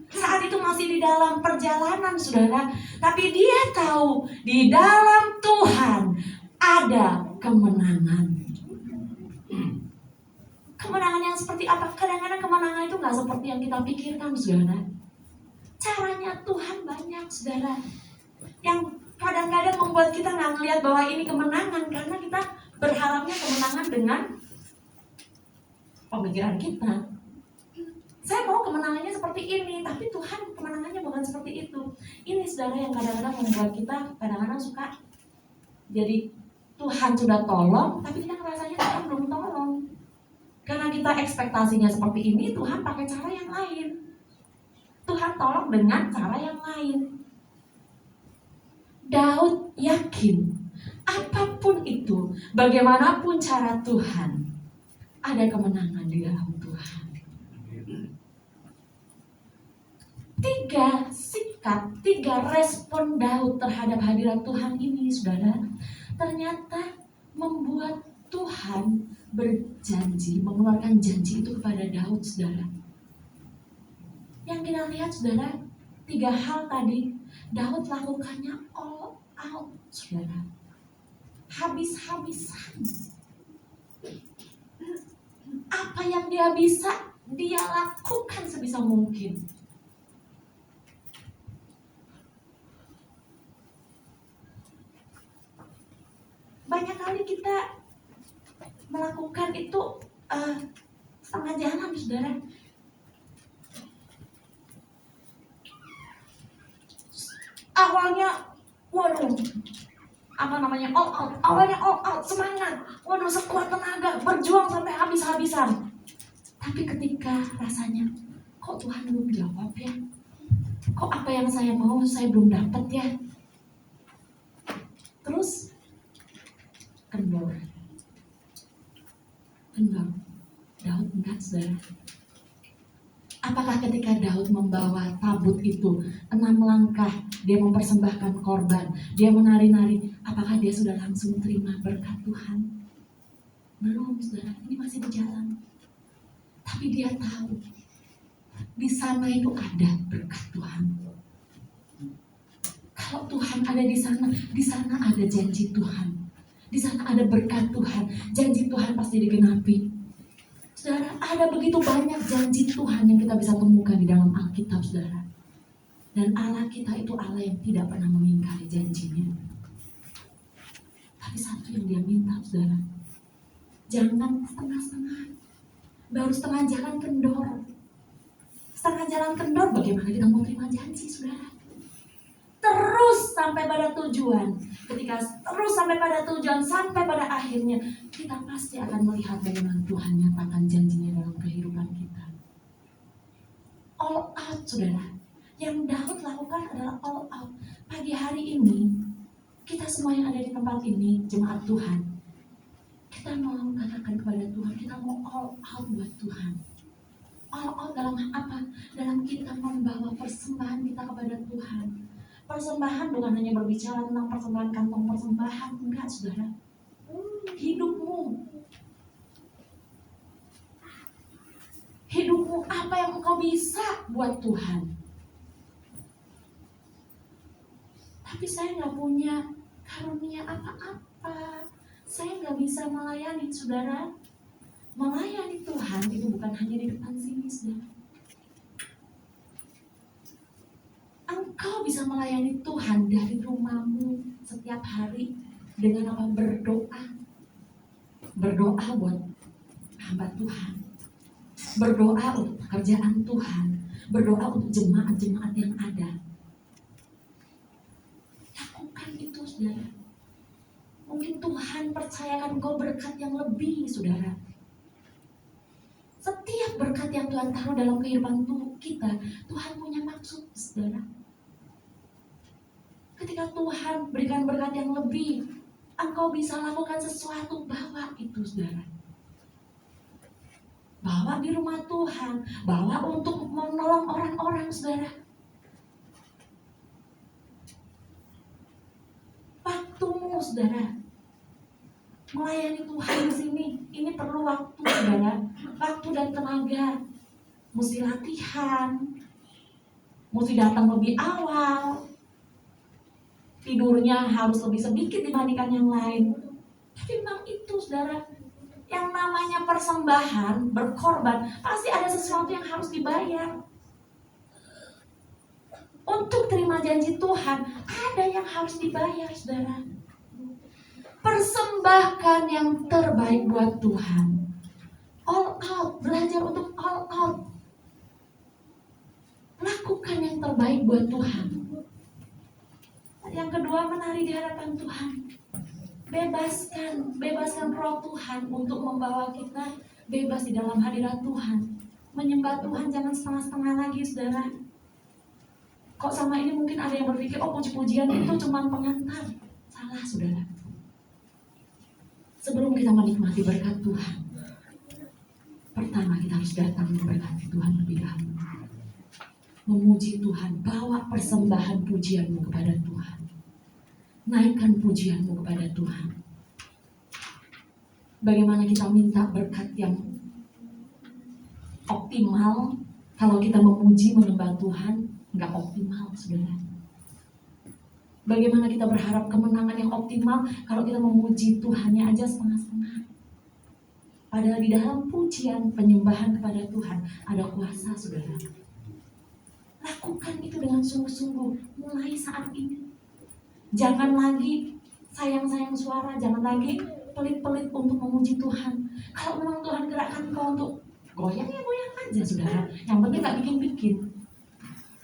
saat itu masih di dalam perjalanan, saudara, tapi dia tahu di dalam Tuhan ada kemenangan. Kemenangan yang seperti apa? Kadang-kadang kemenangan itu gak seperti yang kita pikirkan, saudara. Caranya Tuhan banyak, saudara, yang kadang-kadang membuat kita gak ngelihat bahwa ini kemenangan, karena kita berharapnya kemenangan dengan pemikiran kita. Saya mau kemenangannya seperti ini, tapi Tuhan kemenangannya bukan seperti itu. Ini, saudara, yang kadang-kadang membuat kita kadang-kadang suka jadi Tuhan sudah tolong, tapi kita ngerasanya Tuhan belum tolong. Karena kita ekspektasinya seperti ini, Tuhan pakai cara yang lain. Tuhan tolong dengan cara yang lain. Daud yakin, apapun itu, bagaimanapun cara Tuhan, ada kemenangan di dalam Tuhan. 3 sikap, 3 respon Daud terhadap hadirat Tuhan ini, saudara, ternyata membuat Tuhan berjanji, mengeluarkan janji itu kepada Daud, saudara. Yang kita lihat, saudara, 3 hal tadi, Daud lakukannya all out, saudara. Habis-habisan. Apa yang dia bisa, dia lakukan sebisa mungkin. Banyak kali kita melakukan itu setengah jalan, saudara. Awalnya, waduh, all out. Awalnya all out, semangat. Waduh, sekuat tenaga, berjuang sampai habis-habisan. Tapi ketika rasanya, kok Tuhan belum jawab ya? Kok apa yang saya mau, saya belum dapat ya? Terus kendor. Daud enggak, saudara. Apakah ketika Daud membawa tabut itu 6 langkah, dia mempersembahkan korban, dia menari-nari, apakah dia sudah langsung terima berkat Tuhan? Belum, saudara. Ini masih berjalan. Tapi dia tahu di sana itu ada berkat Tuhan. Kalau Tuhan ada di sana ada janji Tuhan. Di sana ada berkat Tuhan, janji Tuhan pasti digenapi. Saudara, ada begitu banyak janji Tuhan yang kita bisa temukan di dalam Alkitab, saudara. Dan Allah kita itu Allah yang tidak pernah mengingkari janjinya. Tapi satu yang dia minta, saudara, jangan setengah-setengah. Baru setengah jalan kendor. Setengah jalan kendor, bagaimana kita mau terima janji, saudara? Terus sampai pada tujuan. Ketika terus sampai pada tujuan, sampai pada akhirnya, kita pasti akan melihat bagaimana Tuhan nyatakan janjinya dalam kehidupan kita. All out, saudara. Yang Daud lakukan adalah all out. Pagi hari ini, kita semua yang ada di tempat ini, jemaat Tuhan, kita mau katakan kepada Tuhan, kita mau all out buat Tuhan. All out dalam apa? Dalam kita membawa persembahan kita kepada Tuhan. Persembahan bukan hanya berbicara tentang persembahan kantong persembahan, enggak, saudara. Hidupmu apa yang engkau bisa buat Tuhan. Tapi saya nggak punya karunia apa-apa, saya nggak bisa melayani, saudara. Melayani Tuhan itu bukan hanya di depan sini, saudara. Engkau bisa melayani Tuhan dari rumahmu setiap hari dengan apa? Berdoa. Berdoa buat hamba Tuhan. Berdoa untuk pekerjaan Tuhan. Berdoa untuk jemaat-jemaat yang ada. Lakukan itu, saudara. Mungkin Tuhan percayakan engkau berkat yang lebih, saudara. Setiap berkat yang Tuhan taruh dalam kehidupan kita, Tuhan punya maksud, saudara. ketika Tuhan berikan berkat yang lebih, engkau bisa lakukan sesuatu, bawa itu saudara. Bawa di rumah Tuhan, bawa untuk menolong orang-orang saudara. Waktumu saudara, melayani Tuhan di sini, ini perlu waktu saudara, waktu dan tenaga. Mesti latihan, mesti datang lebih awal, tidurnya harus lebih sedikit dibandingkan yang lain. Tapi memang itu saudara, yang namanya persembahan, berkorban, pasti ada sesuatu yang harus dibayar. Untuk terima janji Tuhan, ada yang harus dibayar saudara. Persembahkan yang terbaik buat Tuhan. All out, belajar untuk all out. Lakukan yang terbaik buat Tuhan. Yang kedua, menari di hadapan Tuhan. Bebaskan roh Tuhan untuk membawa kita bebas di dalam hadirat Tuhan. Menyembah Tuhan jangan setengah-setengah lagi saudara. Kok sama ini mungkin ada yang berpikir, oh puji-pujian itu cuma pengantar. Salah saudara. Sebelum kita menikmati berkat Tuhan, pertama kita harus datang memberkati Tuhan lebih dahulu. Memuji Tuhan, bawa persembahan pujianmu kepada Tuhan. Naikkan pujianmu kepada Tuhan. Bagaimana kita minta berkat yang optimal, kalau kita memuji menyembah Tuhan, nggak optimal saudara. Bagaimana kita berharap kemenangan yang optimal kalau kita memuji Tuhannya aja setengah-setengah. Padahal di dalam pujian penyembahan kepada Tuhan ada kuasa saudara. Lakukan itu dengan sungguh-sungguh mulai saat ini. Jangan lagi sayang-sayang suara, jangan lagi pelit-pelit untuk memuji Tuhan. Kalau memang Tuhan gerakkan kau untuk goyang, ya goyang aja saudara. Yang penting gak bikin-bikin.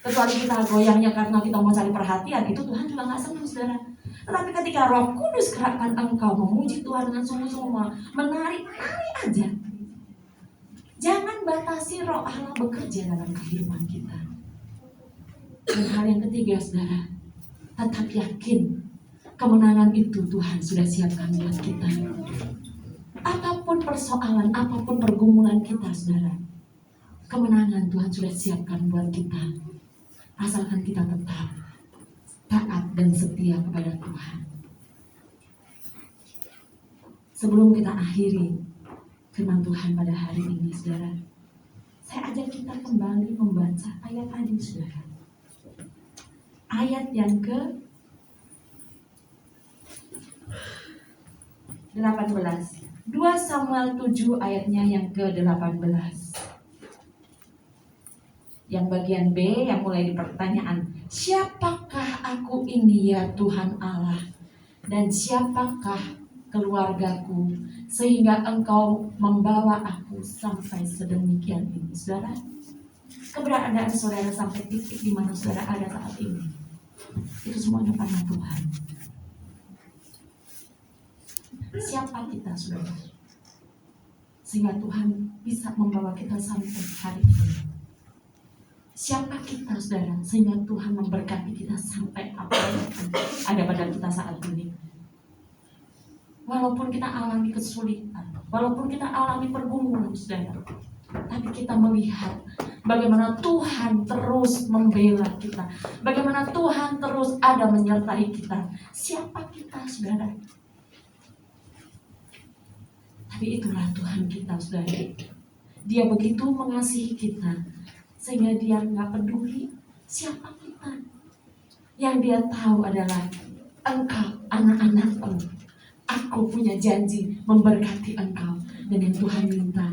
Kecuali kita goyangnya karena kita mau cari perhatian, itu Tuhan juga gak senang saudara. Tetapi ketika Roh Kudus gerakkan engkau memuji Tuhan dengan sungguh-sungguh, menari aja. Jangan batasi Roh Allah bekerja dalam kehidupan kita. Dan hal yang ketiga saudara, tetap yakin kemenangan itu Tuhan sudah siapkan buat kita. Apapun persoalan, apapun pergumulan kita saudara, kemenangan Tuhan sudah siapkan buat kita. Asalkan kita tetap taat dan setia kepada Tuhan. Sebelum kita akhiri firman Tuhan pada hari ini saudara, saya ajak kita kembali membaca ayat tadi saudara. Ayat yang ke-18. 2 Samuel 7 ayatnya yang ke-18. Yang bagian B yang mulai di pertanyaan, siapakah aku ini ya Tuhan Allah, dan siapakah keluargaku sehingga engkau membawa aku sampai sedemikian ini. Saudara, keberadaan saudara sampai titik di mana saudara ada saat ini, itu semuanya karena Tuhan. Siapa kita saudara, sehingga Tuhan bisa membawa kita sampai hari ini. Siapa kita saudara, sehingga Tuhan memberkati kita sampai apa yang ada pada kita saat ini. Walaupun kita alami kesulitan, walaupun kita alami pergumulan saudara, tapi kita melihat bagaimana Tuhan terus membela kita, bagaimana Tuhan terus ada menyertai kita. Siapa kita saudara? Tapi itulah Tuhan kita saudara. Dia begitu mengasihi kita sehingga dia nggak peduli siapa kita. Yang dia tahu adalah engkau anak-anakku. Aku punya janji memberkati engkau. Dan yang Tuhan minta,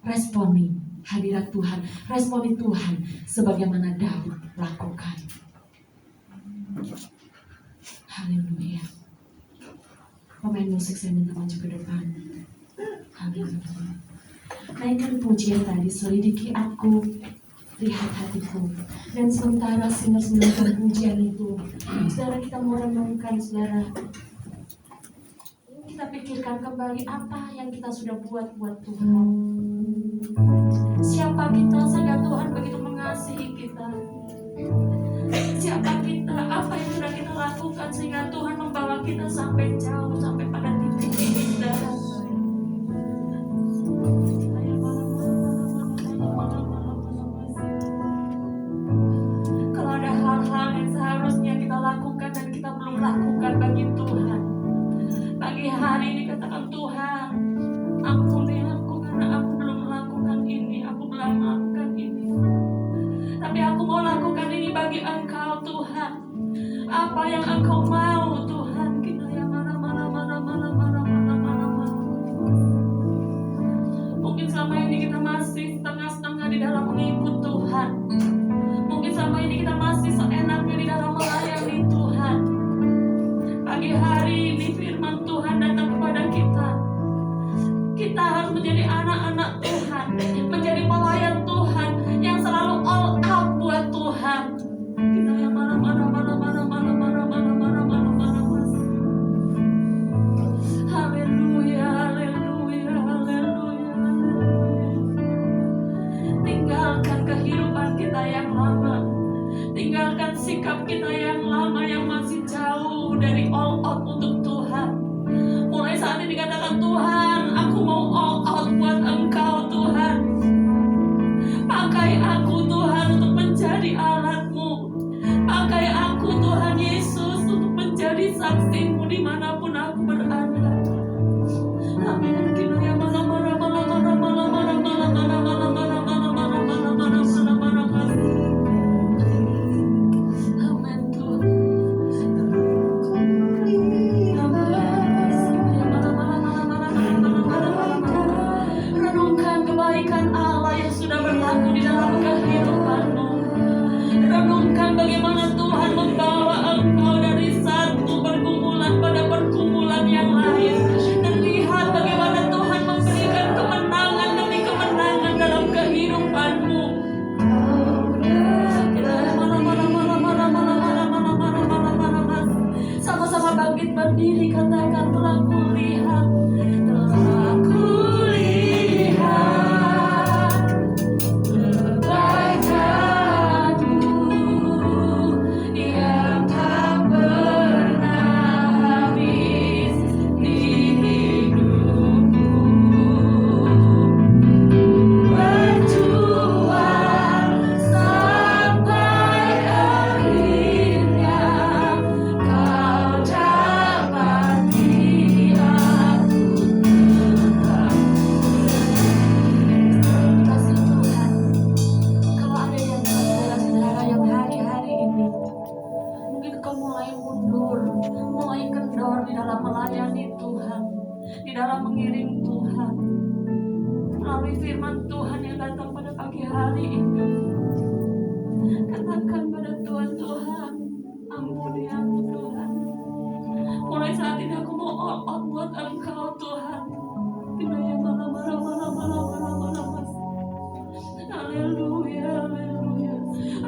responi hadirat Tuhan, responi Tuhan sebagaimana Daud lakukan. Haleluya. Pemain musik saya minta maju ke depan. Haleluya. Naikkan pujian tadi, selidiki aku, lihat hatiku. Dan sementara singer-singer pujian itu, saudara, kita mau renungkan saudara. Kita pikirkan kembali apa yang kita sudah buat Tuhan. Siapa kita sehingga Tuhan begitu mengasihi kita. Siapa kita kita, apa yang sudah kita lakukan sehingga Tuhan membawa kita sampai jauh, sampai pada titik ini, saudara. Kalau ada hal-hal yang seharusnya kita lakukan dan kita belum lakukan bagi Tuhan, pagi hari ini katakan, Tuhan, ampuni aku karena aku belum melakukan ini, aku belum melakukan ini. Tapi aku mau lakukan ini bagi Engkau, Tuhan. Apa yang Engkau mau, Tuhan. Kita yang mana. Mungkin selama ini kita masih setengah-setengah di dalam mengikut Tuhan. Mungkin selama ini kita masih seenaknya di dalam melayani Tuhan. Pagi hari ini firman Tuhan datang kepada kita. Kita harus menjadi anak-anak Tuhan, menjadi pelayan Tuhan yang selalu all out buat Tuhan. Kita yang mana. Haleluya, haleluya, haleluya. Tinggalkan kehidupan kita yang lama. Tinggalkan sikap kita yang lama yang masih jauh dari all out untuk Tuhan. Mulai saat ini katakan, Tuhan, aku mau all out buat Engkau, Tuhan. Pakai aku, Tuhan, untuk menjadi alat-Mu. Pakai aku, Tuhan Yesus, untuk menjadi saksi-Mu dimanapun aku berada. Amin. Renungkan kebaikan Allah yang sudah berlaku di dalam kehidupanmu. Renungkan bagaimana Tuhan membawa engkau dari satu pergumulan pada pergumulan yang lain. Dan lihat bagaimana Tuhan memberikan kemenangan demi kemenangan dalam kehidupanmu. Sama-sama bangkit berdiri, katakan, telah kulihat. Telah kulihat kebaikan-Mu yang tak pernah habis di hidupku. Berjuang sampai akhirnya Kau dapati aku tetap. Kasih Tuhan, kalau ada yang saudara-saudara yang hari-hari ini mungkin kau mulai mundur, mulai kendor di dalam melayani Tuhan, di dalam mengiring Tuhan, melalui firman Tuhan yang datang pada pagi hari ini, katakan pada Tuhan, Tuhan, ampuni aku, Tuhan. Mulai saat ini aku mau all out buat Engkau, Tuhan. Kita yang mana. Haleluya, haleluya.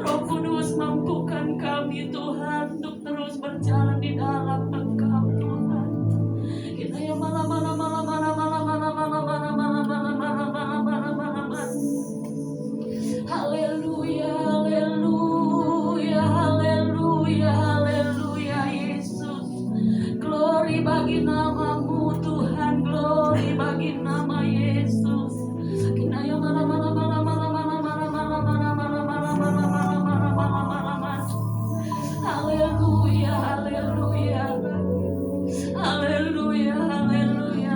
Roh Kudus, mampukan kami, Tuhan, untuk terus berjalan di dalam Engkau, Tuhan. Kita yang mana. Haleluya, haleluya, haleluya, haleluya, Yesus. Glory bagi nama-Mu, Tuhan. Glory bagi nama Yesus. Kita yang mana. Haleluya, haleluya. Haleluya, haleluya.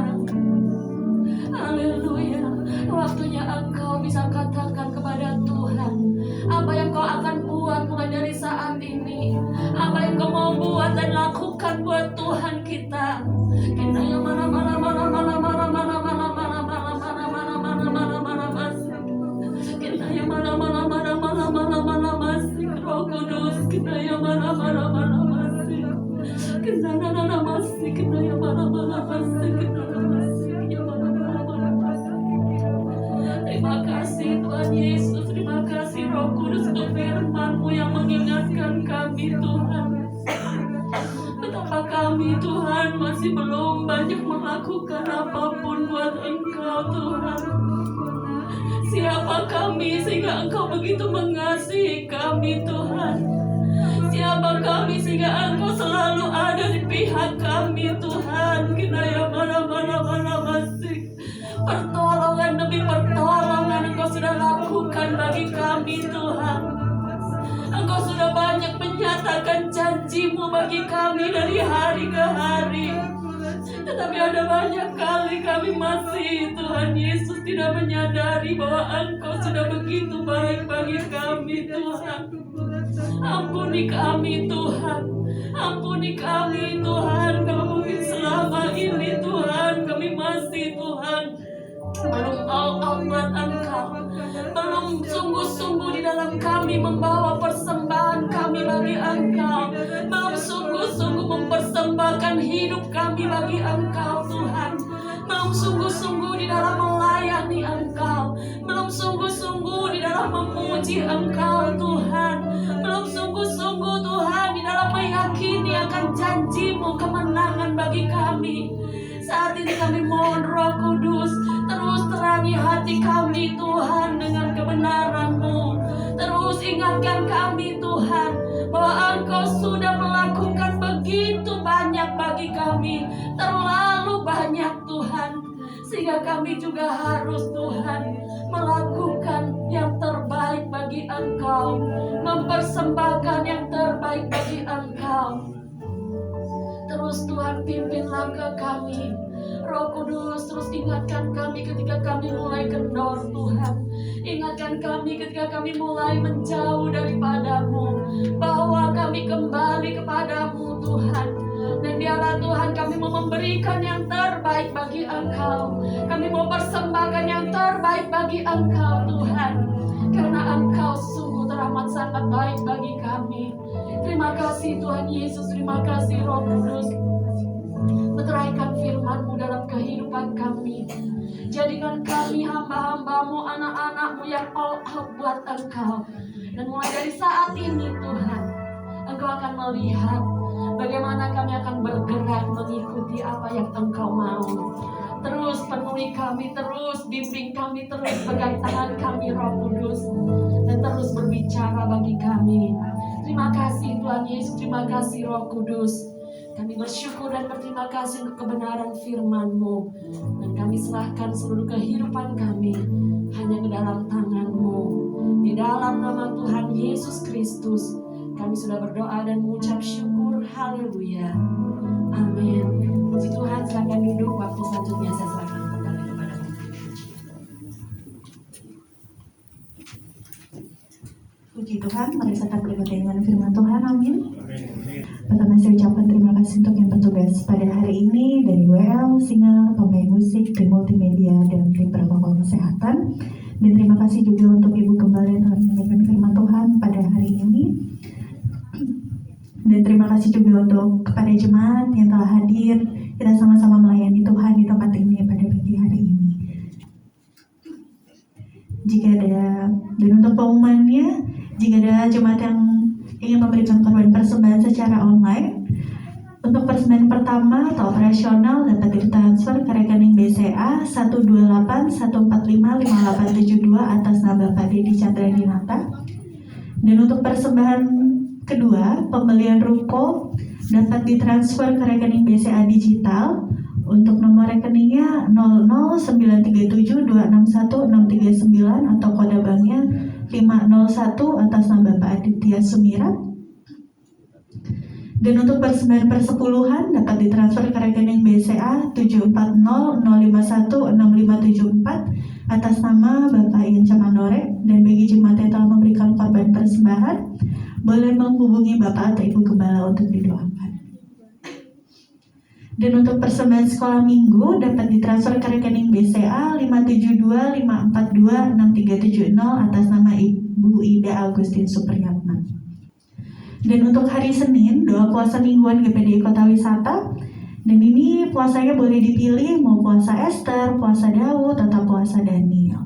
Haleluya. Waktunya engkau bisa katakan kepada Tuhan apa yang kau akan buat mulai dari saat ini. Apa yang kau mau buat dan lakukan buat Tuhan kita. Kita yang mana. Kita yang mana. Roh Kudus, kita yang mana. Kita yang mana. Terima kasih Tuhan Yesus, terima kasih Roh Kudus untuk firman-Mu yang mengingatkan kami, Tuhan. Betapa kami, Tuhan, masih belum banyak melakukan apapun buat Engkau, Tuhan. Siapa kami sehingga Engkau begitu mengasihi kami, Tuhan? siapa kami sehingga Engkau selalu ada di pihak kami Tuhan. Kinaya mana masih pertolongan demi pertolongan Engkau sudah lakukan bagi kami Tuhan. Engkau sudah banyak menyatakan janji-Mu bagi kami dari hari ke hari. Tetapi ada banyak kali kami masih Tuhan Yesus tidak menyadari bahwa Engkau sudah begitu baik bagi kami Tuhan. Ampuni kami Tuhan. Ampuni kami Tuhan. Kalau mungkin selama ini Tuhan kami masih Tuhan belum all buat Engkau, belum sungguh-sungguh di dalam kami membawa persembahan kami bagi Engkau, belum sungguh-sungguh mempersembahkan hidup kami bagi Engkau Tuhan, belum sungguh-sungguh di dalam melayani Engkau, belum sungguh-sungguh di dalam memuji Engkau Tuhan, belum sungguh-sungguh Tuhan di dalam meyakini akan janji-Mu kemenangan bagi kami. Saat ini kami mohon Roh Kudus terus terangi hati kami Tuhan dengan kebenaran-Mu. Terus ingatkan kami Tuhan bahwa Engkau sudah melakukan begitu banyak bagi kami, terlalu banyak Tuhan, sehingga kami juga harus Tuhan melakukan yang terbaik bagi Engkau, mempersembahkan yang terbaik bagi Engkau. Terus Tuhan pimpin langkah kami. Roh Kudus terus ingatkan kami ketika kami mulai kendor Tuhan. Ingatkan kami ketika kami mulai menjauh daripada-Mu, bahwa kami kembali kepada-Mu Tuhan. Dan biarlah Tuhan kami mau memberikan yang terbaik bagi Engkau. Kami mau persembahkan yang terbaik bagi Engkau Tuhan. Karena Engkau sungguh teramat sangat baik bagi kami. Terima kasih Tuhan Yesus, terima kasih Roh Kudus. Meteraikan firman-Mu dalam kehidupan kami. Jadikan kami hamba-hamba-Mu, anak-anak-Mu yang all out buat Engkau. Dan mulai dari saat ini Tuhan, Engkau akan melihat bagaimana kami akan bergerak mengikuti apa yang Engkau mau. Terus penuhi kami, terus bimbing kami, terus pegang tangan kami Roh Kudus, dan terus berbicara bagi kami. Terima kasih Tuhan Yesus, terima kasih Roh Kudus. Kami bersyukur dan berterima kasih untuk kebenaran firman-Mu. Dan kami serahkan seluruh kehidupan kami hanya ke dalam tangan-Mu. Di dalam nama Tuhan Yesus Kristus, kami sudah berdoa dan mengucap syukur. Haleluya. Amin. Puji Tuhan, silakan duduk. Waktu selanjutnya saya serahkan kembali kepada-Mu. Puji Tuhan, mari kita berdoa dengan firman Tuhan. Amin. Pertama saya ucapkan terima kasih untuk yang bertugas pada hari ini dari WL, singer, pemain musik, tim multimedia, dan tim protokol kesehatan. Dan terima kasih juga untuk Ibu Gembala yang telah menyampaikan firman Tuhan pada hari ini. Dan terima kasih juga untuk kepada jemaat yang telah hadir. Kita sama-sama melayani Tuhan di tempat ini pada pagi hari ini. Dan untuk pengumumannya, jika ada jemaat yang ingin memberikan korban persembahan secara online, untuk persembahan pertama atau operasional dapat ditransfer ke rekening BCA 12814558872 atas nama Bapak Dedi Chandra Dinata. Dan untuk persembahan kedua, pembelian ruko dapat ditransfer ke rekening BCA digital. Untuk nomor rekeningnya 00937261639 atau kode banknya 501 atas nama Bapak Aditya Sumirat. Dan untuk persembahan persepuluhan dapat ditransfer ke rekening BCA 74005165574 atas nama Bapak Ian Camanore. Dan bagi jemaat yang telah memberikan korban persembahan, boleh menghubungi Bapak atau Ibu Gembala untuk didoakan. Dan untuk persembahan sekolah minggu dapat ditransfer ke rekening BCA 57254263370 atas nama Ibu Ida Agustin Supriyatna. Dan untuk hari Senin, doa puasa mingguan GPDI Kota Wisata. Dan ini puasanya boleh dipilih mau puasa Esther, puasa Daud, atau puasa Daniel.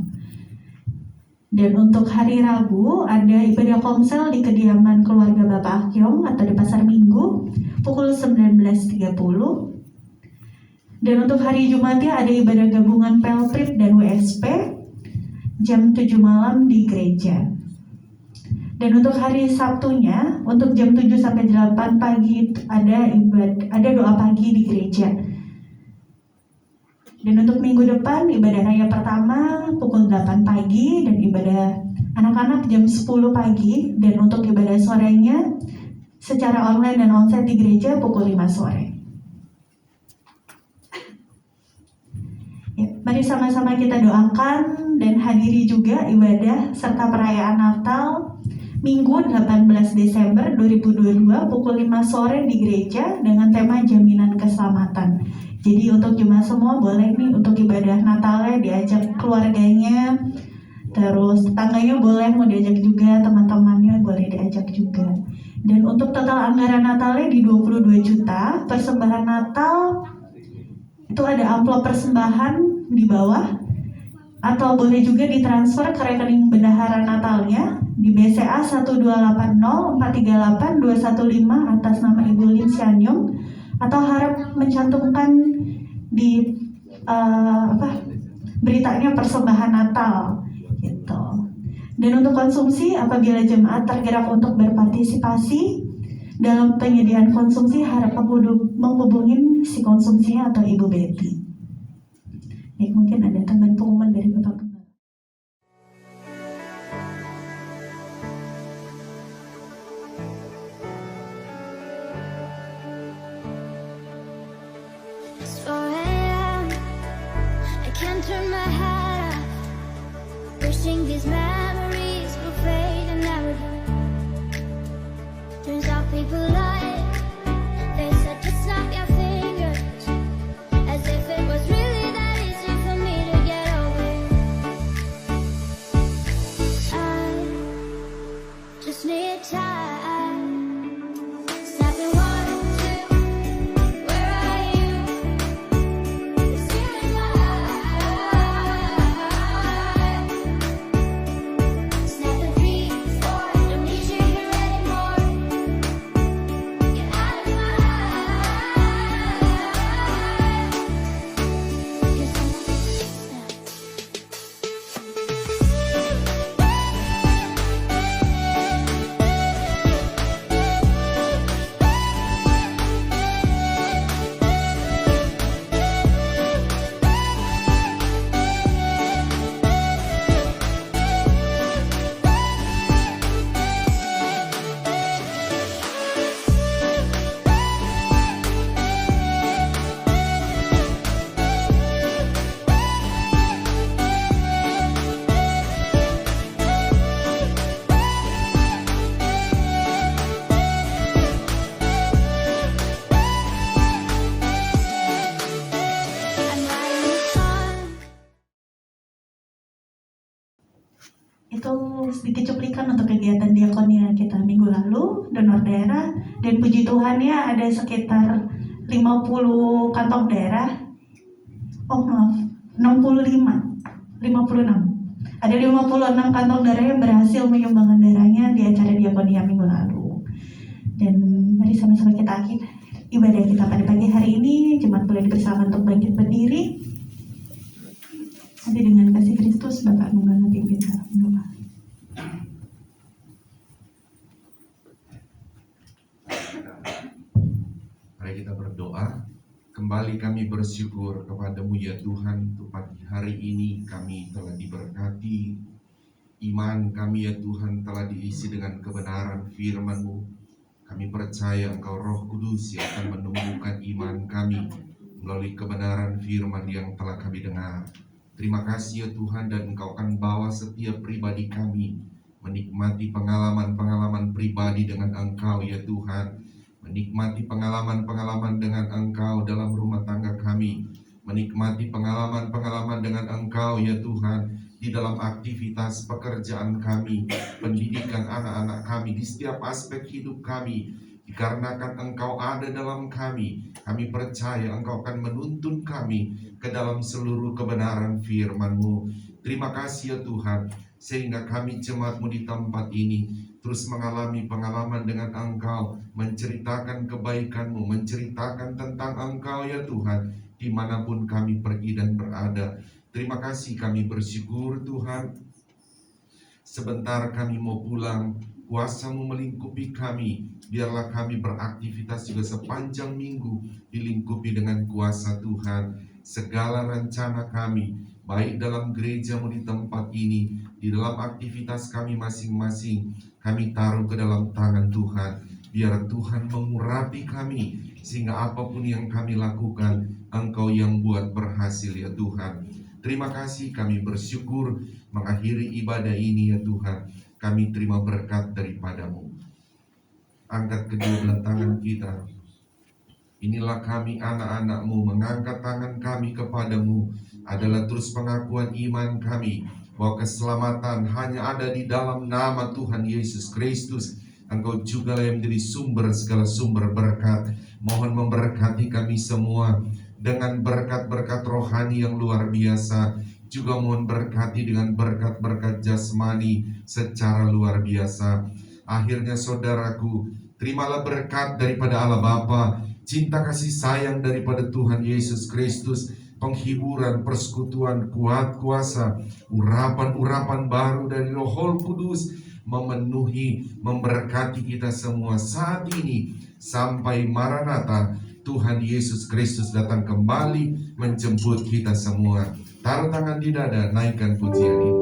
Dan untuk hari Rabu ada ibadah komsel di kediaman keluarga Bapak Akyong atau di Pasar Minggu pukul 19.30. Dan untuk hari Jumatnya ada ibadah gabungan Peltrip dan WSP jam 7 malam di gereja. Dan untuk hari Sabtunya, untuk jam 7 sampai 8 pagi ada doa pagi di gereja. Dan untuk minggu depan, ibadah raya pertama pukul 8 pagi dan ibadah anak-anak jam 10 pagi. Dan untuk ibadah sorenya secara online dan onsite di gereja pukul 5 sore. Ya, mari sama-sama kita doakan dan hadiri juga ibadah serta perayaan Natal Minggu 18 Desember 2022 pukul 5 sore di gereja dengan tema jaminan keselamatan. Jadi untuk jemaat semua boleh nih untuk ibadah Natalnya diajak keluarganya, terus tetangganya boleh mau diajak juga, teman-temannya boleh diajak juga. Dan untuk total anggaran Natalnya di 22 juta, persembahan Natal itu ada amplop persembahan di bawah, atau boleh juga ditransfer ke rekening bendahara Natalnya di BCA 1280438 atas nama Ibu Lin Sianyong, atau harap mencantumkan di beritanya persembahan Natal gitu. Dan untuk konsumsi, apabila jemaat tergerak untuk berpartisipasi dalam penyediaan konsumsi, harap menghubungin si konsumsinya atau Ibu Betty. Ya, mungkin ada tambahan pengumuman dari Bapak Gembala. It's 4 a.m. I can't turn my head off, wishing these memories will fade and never do. Turns out people lie. They said to snap your fingers, as if it was really that easy for me to get over. I just need time. Snapping 1, 2, where are you? It's you in my eyes. Snapping 3, 4, don't need you here anymore. Get out of my eyes. Here's snap. I'm writing a song. Itu sedikit cuplikan untuk kegiatan diakonia kita minggu lalu, donor daerah, dan puji Tuhan ya ada sekitar 50 kantong darah. Oh maaf, 65, 56. Ada 56 kantong darah yang berhasil menyumbangkan darahnya di acara diakonia minggu lalu. Dan mari sama-sama kita akhir ibadah kita pada pagi hari ini. Jemaat boleh bersama untuk bangkit berdiri. Nanti dengan kasih Kristus Bapak Gembala pimpin dalam doa. Mari kita berdoa. Kembali kami bersyukur kepadamu ya Tuhan, untuk pagi hari ini kami telah diberkati. Iman kami ya Tuhan telah diisi dengan kebenaran firman-Mu. Kami percaya Engkau Roh Kudus yang akan menumbuhkan iman kami melalui kebenaran firman yang telah kami dengar. Terima kasih ya Tuhan, dan Engkau akan bawa setiap pribadi kami menikmati pengalaman-pengalaman pribadi dengan Engkau ya Tuhan. Menikmati pengalaman-pengalaman dengan Engkau dalam rumah tangga kami. Menikmati pengalaman-pengalaman dengan Engkau ya Tuhan di dalam aktivitas pekerjaan kami, pendidikan anak-anak kami, di setiap aspek hidup kami. Dikarenakan Engkau ada dalam kami percaya Engkau akan menuntun kami ke dalam seluruh kebenaran firman-Mu. Terima kasih ya Tuhan, sehingga kami jemaat-Mu di tempat ini terus mengalami pengalaman dengan Engkau, menceritakan kebaikan-Mu, menceritakan tentang Engkau ya Tuhan, dimanapun kami pergi dan berada. Terima kasih, kami bersyukur Tuhan. Sebentar kami mau pulang, kuasa-Mu melingkupi kami. Biarlah kami beraktivitas juga sepanjang minggu dilingkupi dengan kuasa Tuhan. Segala rencana kami, baik dalam gereja-Mu di tempat ini, di dalam aktivitas kami masing-masing, kami taruh ke dalam tangan Tuhan. Biar Tuhan mengurapi kami, sehingga apapun yang kami lakukan, Engkau yang buat berhasil ya Tuhan. Terima kasih, kami bersyukur mengakhiri ibadah ini ya Tuhan. Kami terima berkat daripada-Mu. Angkat kedua belah tangan kita. Inilah kami anak-anak-Mu, mengangkat tangan kami kepada-Mu adalah terus pengakuan iman kami bahwa keselamatan hanya ada di dalam nama Tuhan Yesus Kristus. Engkau juga yang menjadi sumber segala sumber berkat. Mohon memberkati kami semua dengan berkat-berkat rohani yang luar biasa. Juga mohon berkati dengan berkat-berkat jasmani secara luar biasa. Akhirnya saudaraku, terimalah berkat daripada Allah Bapa, cinta kasih sayang daripada Tuhan Yesus Kristus, penghiburan, persekutuan, kuat kuasa, urapan-urapan baru dari Roh Kudus memenuhi, memberkati kita semua saat ini sampai Maranatha, Tuhan Yesus Kristus datang kembali menjemput kita semua. Taruh tangan di dada, naikkan pujian ini.